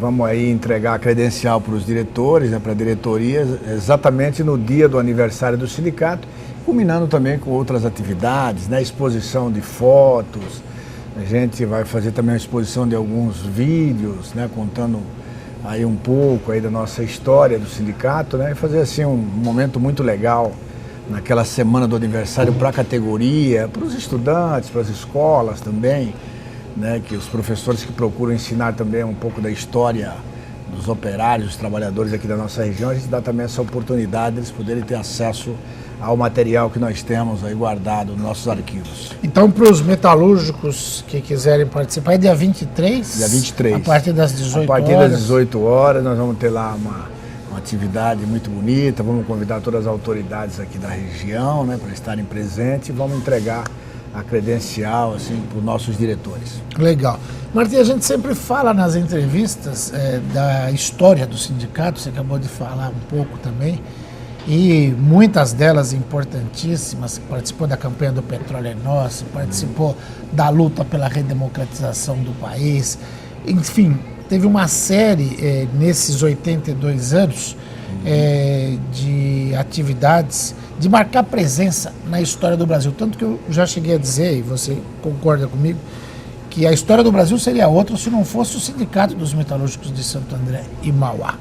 vamos aí entregar a credencial para os diretores, para a diretoria, exatamente no dia do aniversário do sindicato, culminando também com outras atividades, né, exposição de fotos, a gente vai fazer também uma exposição de alguns vídeos, né, contando aí um pouco aí da nossa história do sindicato, né, e fazer assim um momento muito legal naquela semana do aniversário para a categoria, para os estudantes, para as escolas também, né, que os professores que procuram ensinar também um pouco da história dos operários, dos trabalhadores aqui da nossa região, a gente dá também essa oportunidade de eles poderem ter acesso ao material que nós temos aí guardado nos nossos arquivos. Então, para os metalúrgicos que quiserem participar, é dia 23? Dia 23. A partir das 18 horas? A partir das 18 horas nós vamos ter lá uma atividade muito bonita, vamos convidar todas as autoridades aqui da região, né, para estarem presentes e vamos entregar a credencial assim, para os nossos diretores. Legal. Martim, a gente sempre fala nas entrevistas da história do sindicato, você acabou de falar um pouco também, e muitas delas importantíssimas, participou da campanha do Petróleo é Nosso, participou da luta pela redemocratização do país, enfim, teve uma série nesses 82 anos de atividades, de marcar presença na história do Brasil. Tanto que eu já cheguei a dizer, e você concorda comigo, que a história do Brasil seria outra se não fosse o Sindicato dos Metalúrgicos de Santo André e Mauá.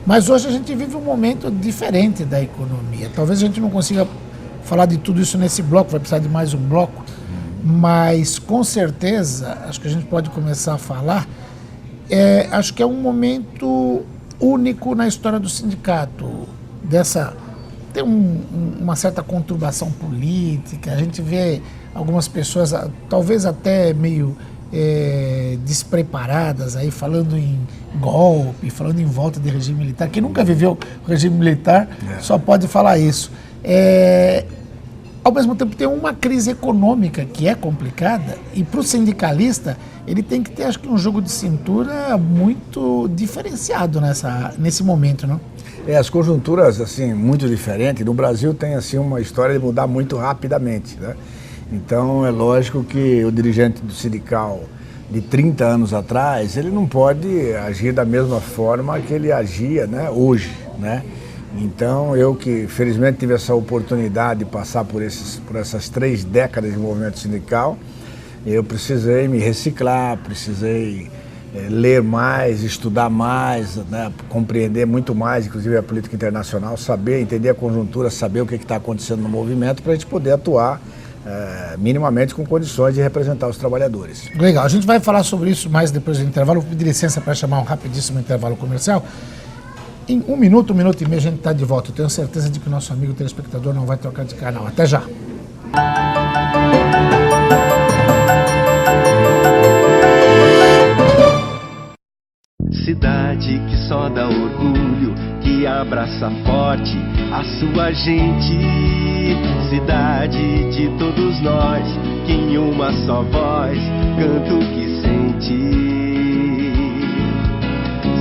Mas hoje a gente vive um momento diferente da economia. Talvez a gente não consiga falar de tudo isso nesse bloco, vai precisar de mais um bloco, mas com certeza, acho que a gente pode começar a falar, acho que é um momento único na história do sindicato, tem uma certa conturbação política, a gente vê algumas pessoas, talvez até meio despreparadas, aí falando em golpe, falando em volta de regime militar. Quem nunca viveu o regime militar só pode falar isso. Ao mesmo tempo tem uma crise econômica que é complicada e para o sindicalista ele tem que ter, acho que, um jogo de cintura muito diferenciado nesse momento, não? As conjunturas, assim, muito diferentes. No Brasil tem, assim, uma história de mudar muito rapidamente, né? Então, é lógico que o dirigente do sindical de 30 anos atrás, ele não pode agir da mesma forma que ele agia, né, hoje, né? Então, eu que, felizmente, tive essa oportunidade de passar por essas 3 décadas de movimento sindical, eu precisei me reciclar, precisei ler mais, estudar mais, né, compreender muito mais, inclusive a política internacional, saber, entender a conjuntura, saber o que está acontecendo no movimento para a gente poder atuar minimamente com condições de representar os trabalhadores. Legal, a gente vai falar sobre isso mais depois do intervalo. Vou pedir licença para chamar um rapidíssimo intervalo comercial. Em 1 minuto, 1 minuto e meio a gente está de volta. Eu tenho certeza de que o nosso amigo telespectador não vai trocar de canal. Até já! Cidade que só dá orgulho, que abraça forte a sua gente. Cidade de todos nós, que em uma só voz canta o que sente.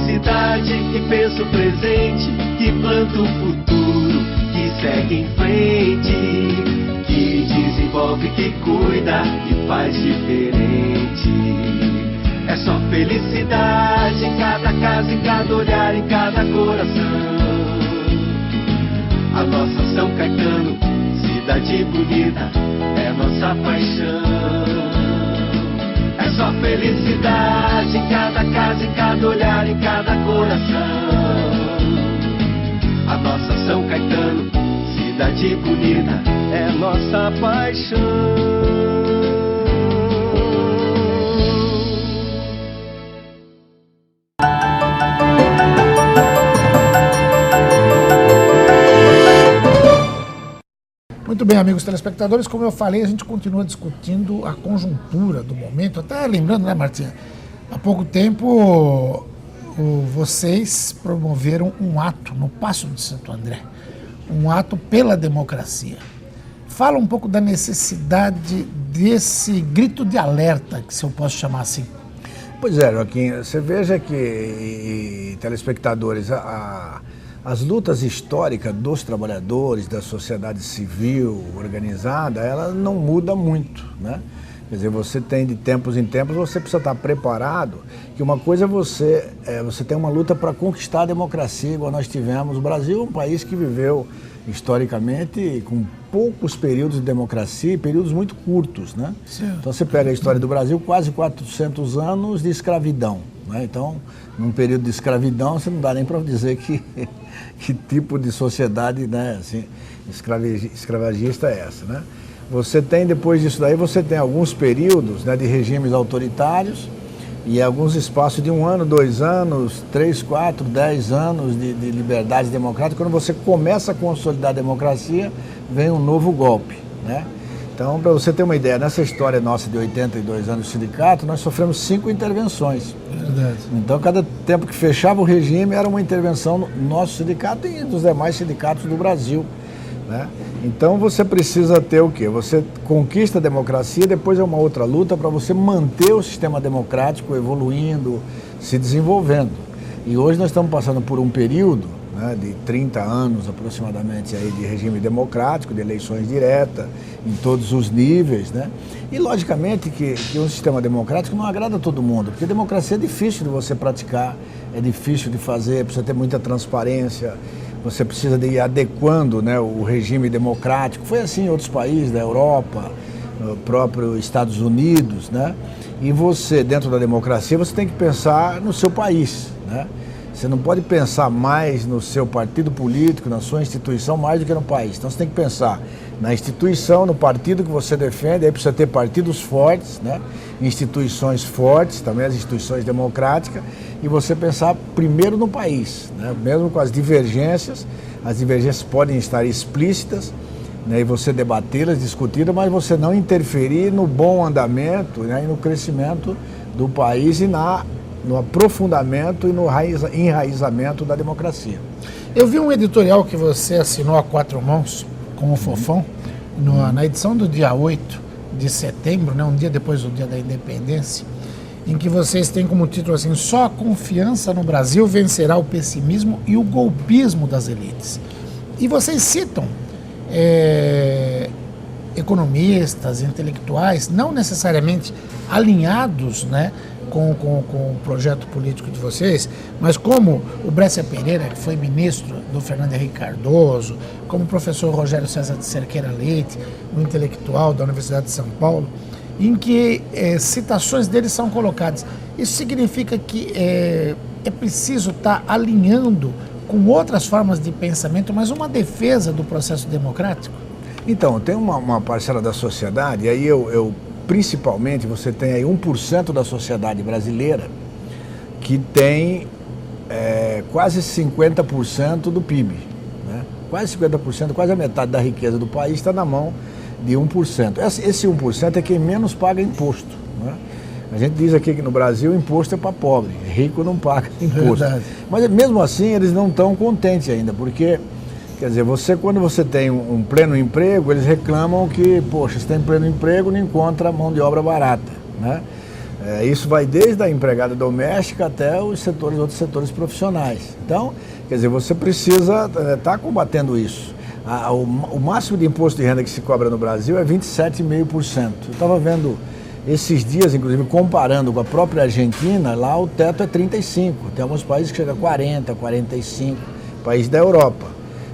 Cidade que pensa o presente, que planta o futuro, que segue em frente, que desenvolve, que cuida, que faz diferente. É só felicidade em cada casa, em cada olhar, em cada coração. A nossa São Caetano, cidade bonita, é nossa paixão. É só felicidade em cada casa, em cada olhar, em cada coração. A nossa São Caetano, cidade bonita, é nossa paixão. Muito bem, amigos telespectadores, como eu falei, a gente continua discutindo a conjuntura do momento. Até lembrando, né, Martinha? Há pouco tempo vocês promoveram um ato no Paço de Santo André, um ato pela democracia. Fala um pouco da necessidade desse grito de alerta, que se eu posso chamar assim? Pois é, Joaquim, você veja que, e telespectadores, as lutas históricas dos trabalhadores, da sociedade civil organizada, ela não muda muito, né? Quer dizer, você tem de tempos em tempos, você precisa estar preparado, que uma coisa é você tem uma luta para conquistar a democracia, igual nós tivemos. O Brasil é um país que viveu historicamente com poucos períodos de democracia e períodos muito curtos, né? Sim. Então você pega a história do Brasil, quase 400 anos de escravidão, né? Então, num período de escravidão, você não dá nem para dizer que tipo de sociedade, né, assim, escravagista é essa, né? Você tem, depois disso daí, você tem alguns períodos, né, de regimes autoritários e alguns espaços de 1 ano, 2 anos, 3, 4, 10 anos de liberdade democrática. Quando você começa a consolidar a democracia, vem um novo golpe, né? Então, para você ter uma ideia, nessa história nossa de 82 anos de sindicato, nós sofremos 5 intervenções. Verdade. Então, cada tempo que fechava o regime era uma intervenção no nosso sindicato e dos demais sindicatos do Brasil, né? Então você precisa ter o quê? Você conquista a democracia, depois é uma outra luta para você manter o sistema democrático evoluindo, se desenvolvendo. E hoje nós estamos passando por um período, né, de 30 anos aproximadamente aí, de regime democrático, de eleições diretas, em todos os níveis, né? E logicamente que um sistema democrático não agrada a todo mundo, porque democracia é difícil de você praticar, é difícil de fazer, precisa ter muita transparência. Você precisa de ir adequando, né, o regime democrático. Foi assim em outros países da Europa, no próprio Estados Unidos, né? E você, dentro da democracia, você tem que pensar no seu país, né? Você não pode pensar mais no seu partido político, na sua instituição, mais do que no país. Então você tem que pensar na instituição, no partido que você defende. Aí precisa ter partidos fortes, né? Instituições fortes, também as instituições democráticas, e você pensar primeiro no país, né? Mesmo com as divergências podem estar explícitas, né? E você debatê-las, discuti-las, mas você não interferir no bom andamento, né? E no crescimento do país e no aprofundamento e no enraizamento da democracia. Eu vi um editorial que você assinou a 4 mãos com o Fofão, na edição do dia 8 de setembro, né, um dia depois do dia da independência, em que vocês têm como título assim: só a confiança no Brasil vencerá o pessimismo e o golpismo das elites. E vocês citam economistas, intelectuais, não necessariamente alinhados, né, com o projeto político de vocês, mas como o Brescia Pereira, que foi ministro do Fernando Henrique Cardoso, como o professor Rogério César de Cerqueira Leite, um intelectual da Universidade de São Paulo, em que citações deles são colocadas. Isso significa que é preciso estar alinhando com outras formas de pensamento, mas uma defesa do processo democrático? Então, tem uma parcela da sociedade, e aí principalmente você tem aí 1% da sociedade brasileira que tem quase 50% do PIB, né? Quase 50%, quase a metade da riqueza do país está na mão de 1%. Esse 1% é quem menos paga imposto, né? A gente diz aqui que no Brasil o imposto é para pobre, rico não paga imposto. Verdade. Mas mesmo assim eles não estão contentes ainda, porque, quer dizer, quando você tem um pleno emprego, eles reclamam que, poxa, você tem pleno emprego, não encontra mão de obra barata, né? Isso vai desde a empregada doméstica até outros setores profissionais. Então, quer dizer, você precisa estar combatendo isso. O máximo de imposto de renda que se cobra no Brasil é 27,5%. Eu estava vendo esses dias, inclusive, comparando com a própria Argentina, lá o teto é 35%. Tem alguns países que chegam a 40%, 45%, país da Europa.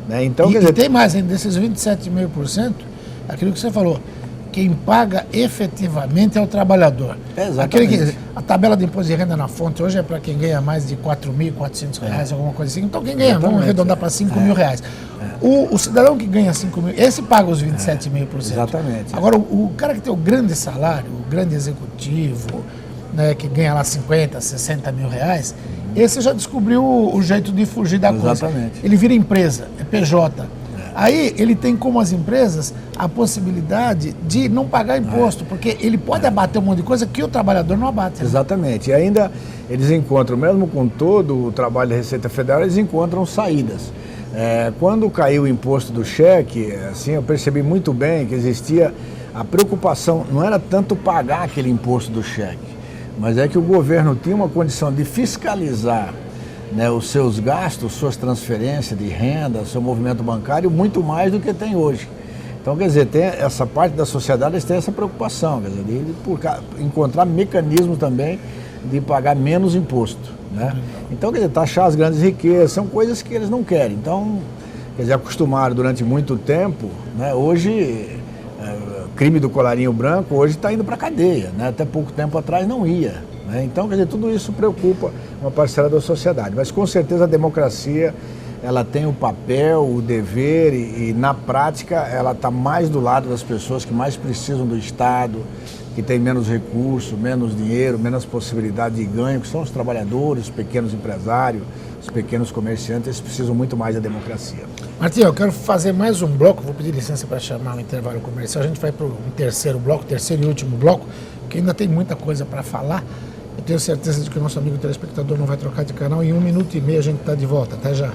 Né? Então, quer dizer, e tem mais ainda, desses 27,5%, aquilo que você falou, quem paga efetivamente é o trabalhador. Exatamente. A tabela de imposto de renda na fonte hoje é para quem ganha mais de R$4.400, alguma coisa assim. Então quem ganha, vamos arredondar para R$5.000. O cidadão que ganha 5 mil, esse paga os 27,5%. Exatamente. Agora, o cara que tem o grande salário, o grande executivo, né, que ganha lá 50, 60 mil reais, esse já descobriu o jeito de fugir da coisa. Exatamente. Ele vira empresa, é PJ. Aí ele tem, como as empresas, a possibilidade de não pagar imposto, porque ele pode abater um monte de coisa que o trabalhador não abate. Né? Exatamente. E ainda eles encontram, mesmo com todo o trabalho da Receita Federal, eles encontram saídas. Quando caiu o imposto do cheque, assim, eu percebi muito bem que existia a preocupação não era tanto pagar aquele imposto do cheque, mas é que o governo tinha uma condição de fiscalizar, né, os seus gastos, suas transferências de renda, seu movimento bancário, muito mais do que tem hoje. Então, quer dizer, tem essa parte da sociedade, eles têm essa preocupação, quer dizer, de encontrar mecanismos também de pagar menos imposto, né? Então, quer dizer, taxar as grandes riquezas, são coisas que eles não querem. Então, quer dizer, acostumaram durante muito tempo, né? Hoje, crime do colarinho branco, hoje está indo para a cadeia, né? Até pouco tempo atrás não ia, né? Então, quer dizer, tudo isso preocupa uma parcela da sociedade. Mas, com certeza, a democracia, ela tem o papel, o dever e na prática, ela está mais do lado das pessoas que mais precisam do Estado, que tem menos recursos, menos dinheiro, menos possibilidade de ganho, que são os trabalhadores, os pequenos empresários, os pequenos comerciantes, eles precisam muito mais da democracia. Martinho, eu quero fazer mais um bloco, vou pedir licença para chamar o intervalo comercial. A gente vai para o terceiro bloco, terceiro e último bloco, que ainda tem muita coisa para falar. Eu tenho certeza de que o nosso amigo telespectador não vai trocar de canal. Em 1 minuto e meio a gente está de volta. Até já.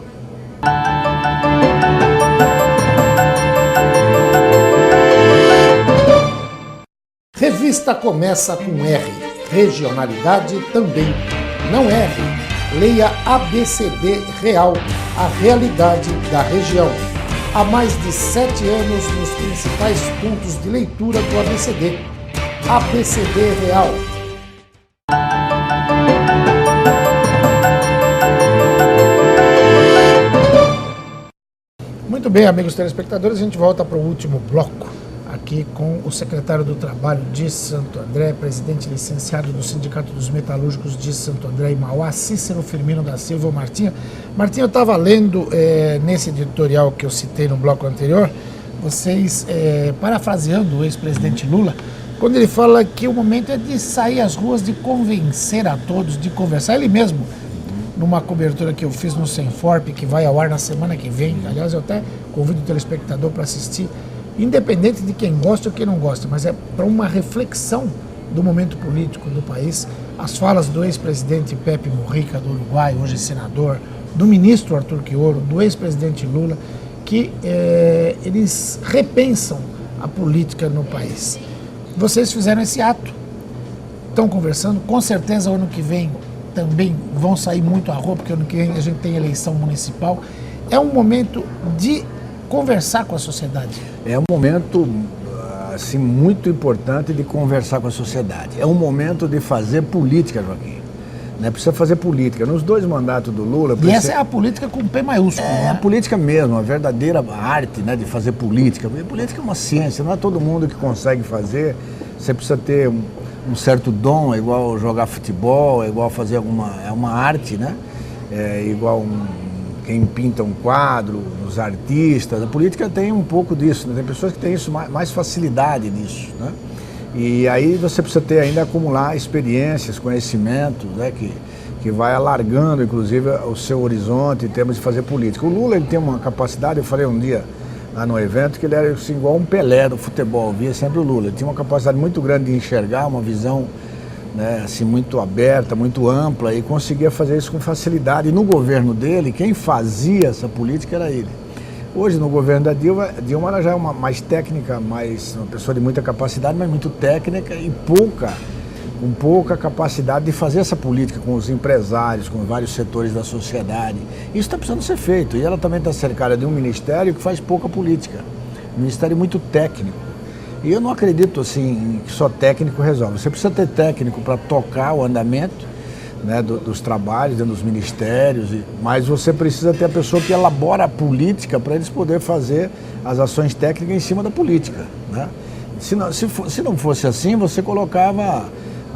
Revista começa com R. Regionalidade também. Não erre. Leia ABCD Real, a realidade da região. Há mais de 7 anos nos principais pontos de leitura do ABCD. ABCD Real. Muito bem, amigos telespectadores, a gente volta para o último bloco, aqui com o secretário do Trabalho de Santo André, presidente licenciado do Sindicato dos Metalúrgicos de Santo André e Mauá, Cícero Firmino da Silva. Martinho, eu estava lendo nesse editorial que eu citei no bloco anterior, vocês parafraseando o ex-presidente Lula, quando ele fala que o momento é de sair às ruas, de convencer a todos, de conversar. Ele mesmo, numa cobertura que eu fiz no Senforp, que vai ao ar na semana que vem, aliás, eu até convido o telespectador para assistir, independente de quem gosta ou quem não gosta, mas é para uma reflexão do momento político do país, as falas do ex-presidente Pepe Mujica, do Uruguai, hoje senador, do ministro Arthur Quioro, do ex-presidente Lula, que eles repensam a política no país. Vocês fizeram esse ato, estão conversando, com certeza o ano que vem também vão sair muito à rua, porque ano que vem a gente tem eleição municipal. É um momento de conversar com a sociedade. É um momento assim, muito importante de conversar com a sociedade. É um momento de fazer política, Joaquim. Né? Precisa fazer política. Nos 2 mandatos do Lula... E essa é a política com P maiúsculo. É, né? A política mesmo, a verdadeira arte, né, de fazer política. Porque política é uma ciência, não é todo mundo que consegue fazer. Você precisa ter um certo dom, é igual jogar futebol, é igual fazer é uma arte, né? É igual quem pinta um quadro, os artistas. A política tem um pouco disso, né? Tem pessoas que têm isso, mais facilidade nisso, né? E aí você precisa ter ainda acumular experiências, conhecimentos, né? Que vai alargando, inclusive, o seu horizonte em termos de fazer política. O Lula, ele tem uma capacidade, eu falei um dia lá no evento, que ele era assim, igual um Pelé do futebol, via sempre o Lula. Ele tinha uma capacidade muito grande de enxergar, uma visão, né, assim, muito aberta, muito ampla, e conseguia fazer isso com facilidade. E no governo dele, quem fazia essa política era ele. Hoje, no governo da Dilma ela já é mais técnica, uma pessoa de muita capacidade, mas muito técnica e com pouca capacidade de fazer essa política com os empresários, com vários setores da sociedade. Isso está precisando ser feito. E ela também está cercada de um ministério que faz pouca política. Um ministério muito técnico. E eu não acredito assim que só técnico resolve. Você precisa ter técnico para tocar o andamento, né, dos trabalhos dentro dos ministérios, mas você precisa ter a pessoa que elabora a política para eles poderem fazer as ações técnicas em cima da política, né? Se não fosse assim, você colocava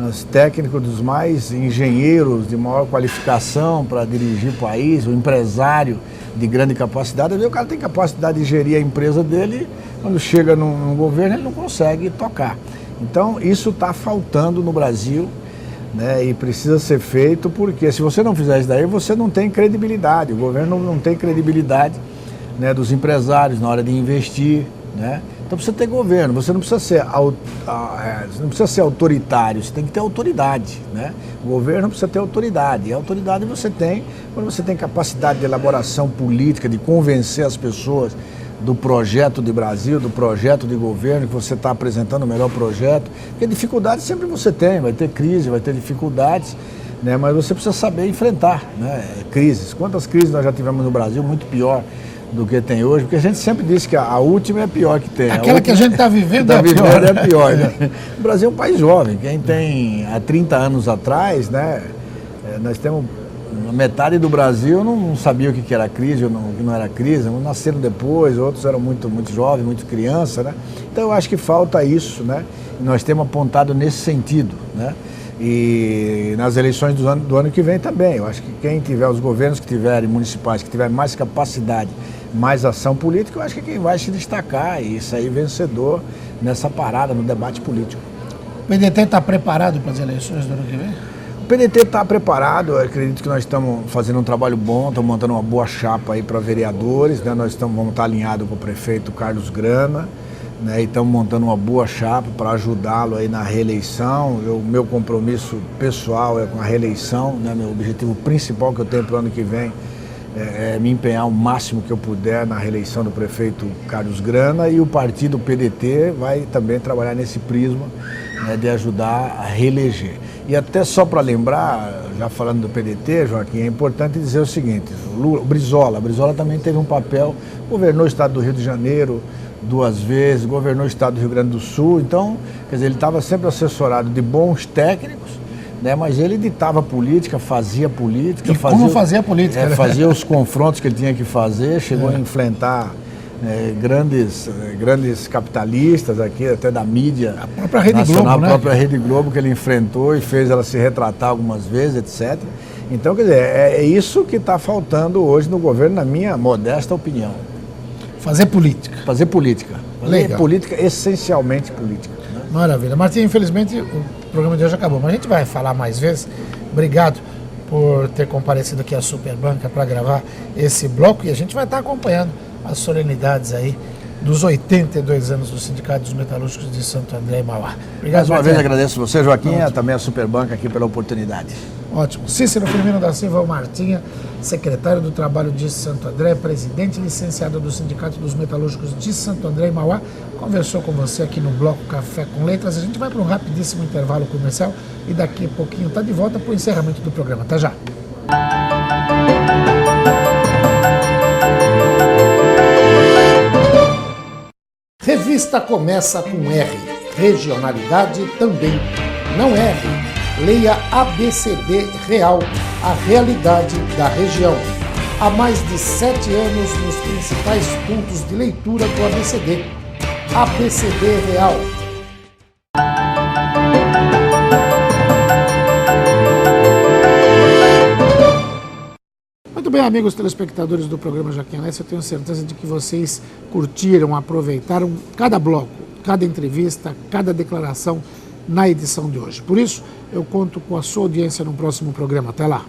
os técnicos dos mais engenheiros de maior qualificação para dirigir o país, o empresário de grande capacidade. O cara tem capacidade de gerir a empresa dele, quando chega num governo ele não consegue tocar. Então isso está faltando no Brasil, né, e precisa ser feito, porque se você não fizer isso daí, você não tem credibilidade. O governo não tem credibilidade, né, dos empresários na hora de investir, né? Então precisa ter governo, você não precisa ser autoritário, você tem que ter autoridade, né? O governo precisa ter autoridade, e a autoridade você tem quando você tem capacidade de elaboração política, de convencer as pessoas do projeto de Brasil, do projeto de governo, que você está apresentando o melhor projeto. Porque dificuldades sempre você tem, vai ter crise, vai ter dificuldades, né? Mas você precisa saber enfrentar, né? Crises. Quantas crises nós já tivemos no Brasil, muito pior do que tem hoje, porque a gente sempre diz que a última é a pior que tem. Aquela que a gente está vivendo, é pior. Né? O Brasil é um país jovem. Quem tem há 30 anos atrás, né? Nós temos metade do Brasil não sabia o que era crise ou o que não era crise, nasceram depois, outros eram muito jovens, muito criança, né? Então eu acho que falta isso, né? E nós temos apontado nesse sentido, né? E nas eleições do ano que vem também, eu acho que quem tiver, os governos que tiverem, municipais, que tiverem mais capacidade, mais ação política, eu acho que quem vai se destacar e sair vencedor nessa parada, no debate político. O PDT está preparado para as eleições do ano que vem? O PDT está preparado, eu acredito que nós estamos fazendo um trabalho bom, estamos montando uma boa chapa aí para vereadores, né? Vamos estar alinhados com o prefeito Carlos Grana, né? E estamos montando uma boa chapa para ajudá-lo aí na reeleição. O meu compromisso pessoal é com a reeleição, né? Meu objetivo principal que eu tenho para o ano que vem é me empenhar o máximo que eu puder na reeleição do prefeito Carlos Grana, e o partido PDT vai também trabalhar nesse prisma, né, de ajudar a reeleger. E até só para lembrar, já falando do PDT, Joaquim, é importante dizer o seguinte, o Brizola também teve um papel, governou o estado do Rio de Janeiro 2 vezes, governou o estado do Rio Grande do Sul, então, quer dizer, ele estava sempre assessorado de bons técnicos, né, mas ele ditava política, fazia política. Como fazia política? Fazia os confrontos que ele tinha que fazer, chegou a enfrentar grandes capitalistas aqui, até da mídia a própria Rede nacional, Globo, né? A própria Rede Globo que ele enfrentou e fez ela se retratar algumas vezes, etc. Então, quer dizer, é isso que está faltando hoje no governo, na minha modesta opinião. Fazer política. Fazer política. Legal. Política, essencialmente política. Né? Maravilha. Martim, infelizmente o programa de hoje acabou, mas a gente vai falar mais vezes. Obrigado por ter comparecido aqui à Superbanca para gravar esse bloco, e a gente vai estar acompanhando as solenidades aí dos 82 anos do Sindicato dos Metalúrgicos de Santo André e Mauá. Obrigado, Mais uma vez agradeço você, Joaquim, e também a Superbanca aqui pela oportunidade. Ótimo. Cícero Firmino da Silva Martinha, secretário do Trabalho de Santo André, presidente licenciado do Sindicato dos Metalúrgicos de Santo André e Mauá, conversou com você aqui no Bloco Café com Letras. A gente vai para um rapidíssimo intervalo comercial e daqui a pouquinho está de volta para o encerramento do programa. Até já. Revista começa com R. Regionalidade também. Não erre. Leia ABCD Real, a realidade da região. Há mais de 7 anos nos principais pontos de leitura do ABCD. ABCD Real. Muito bem, amigos telespectadores do programa Joaquim Alessi, eu tenho certeza de que vocês curtiram, aproveitaram cada bloco, cada entrevista, cada declaração na edição de hoje. Por isso, eu conto com a sua audiência no próximo programa. Até lá!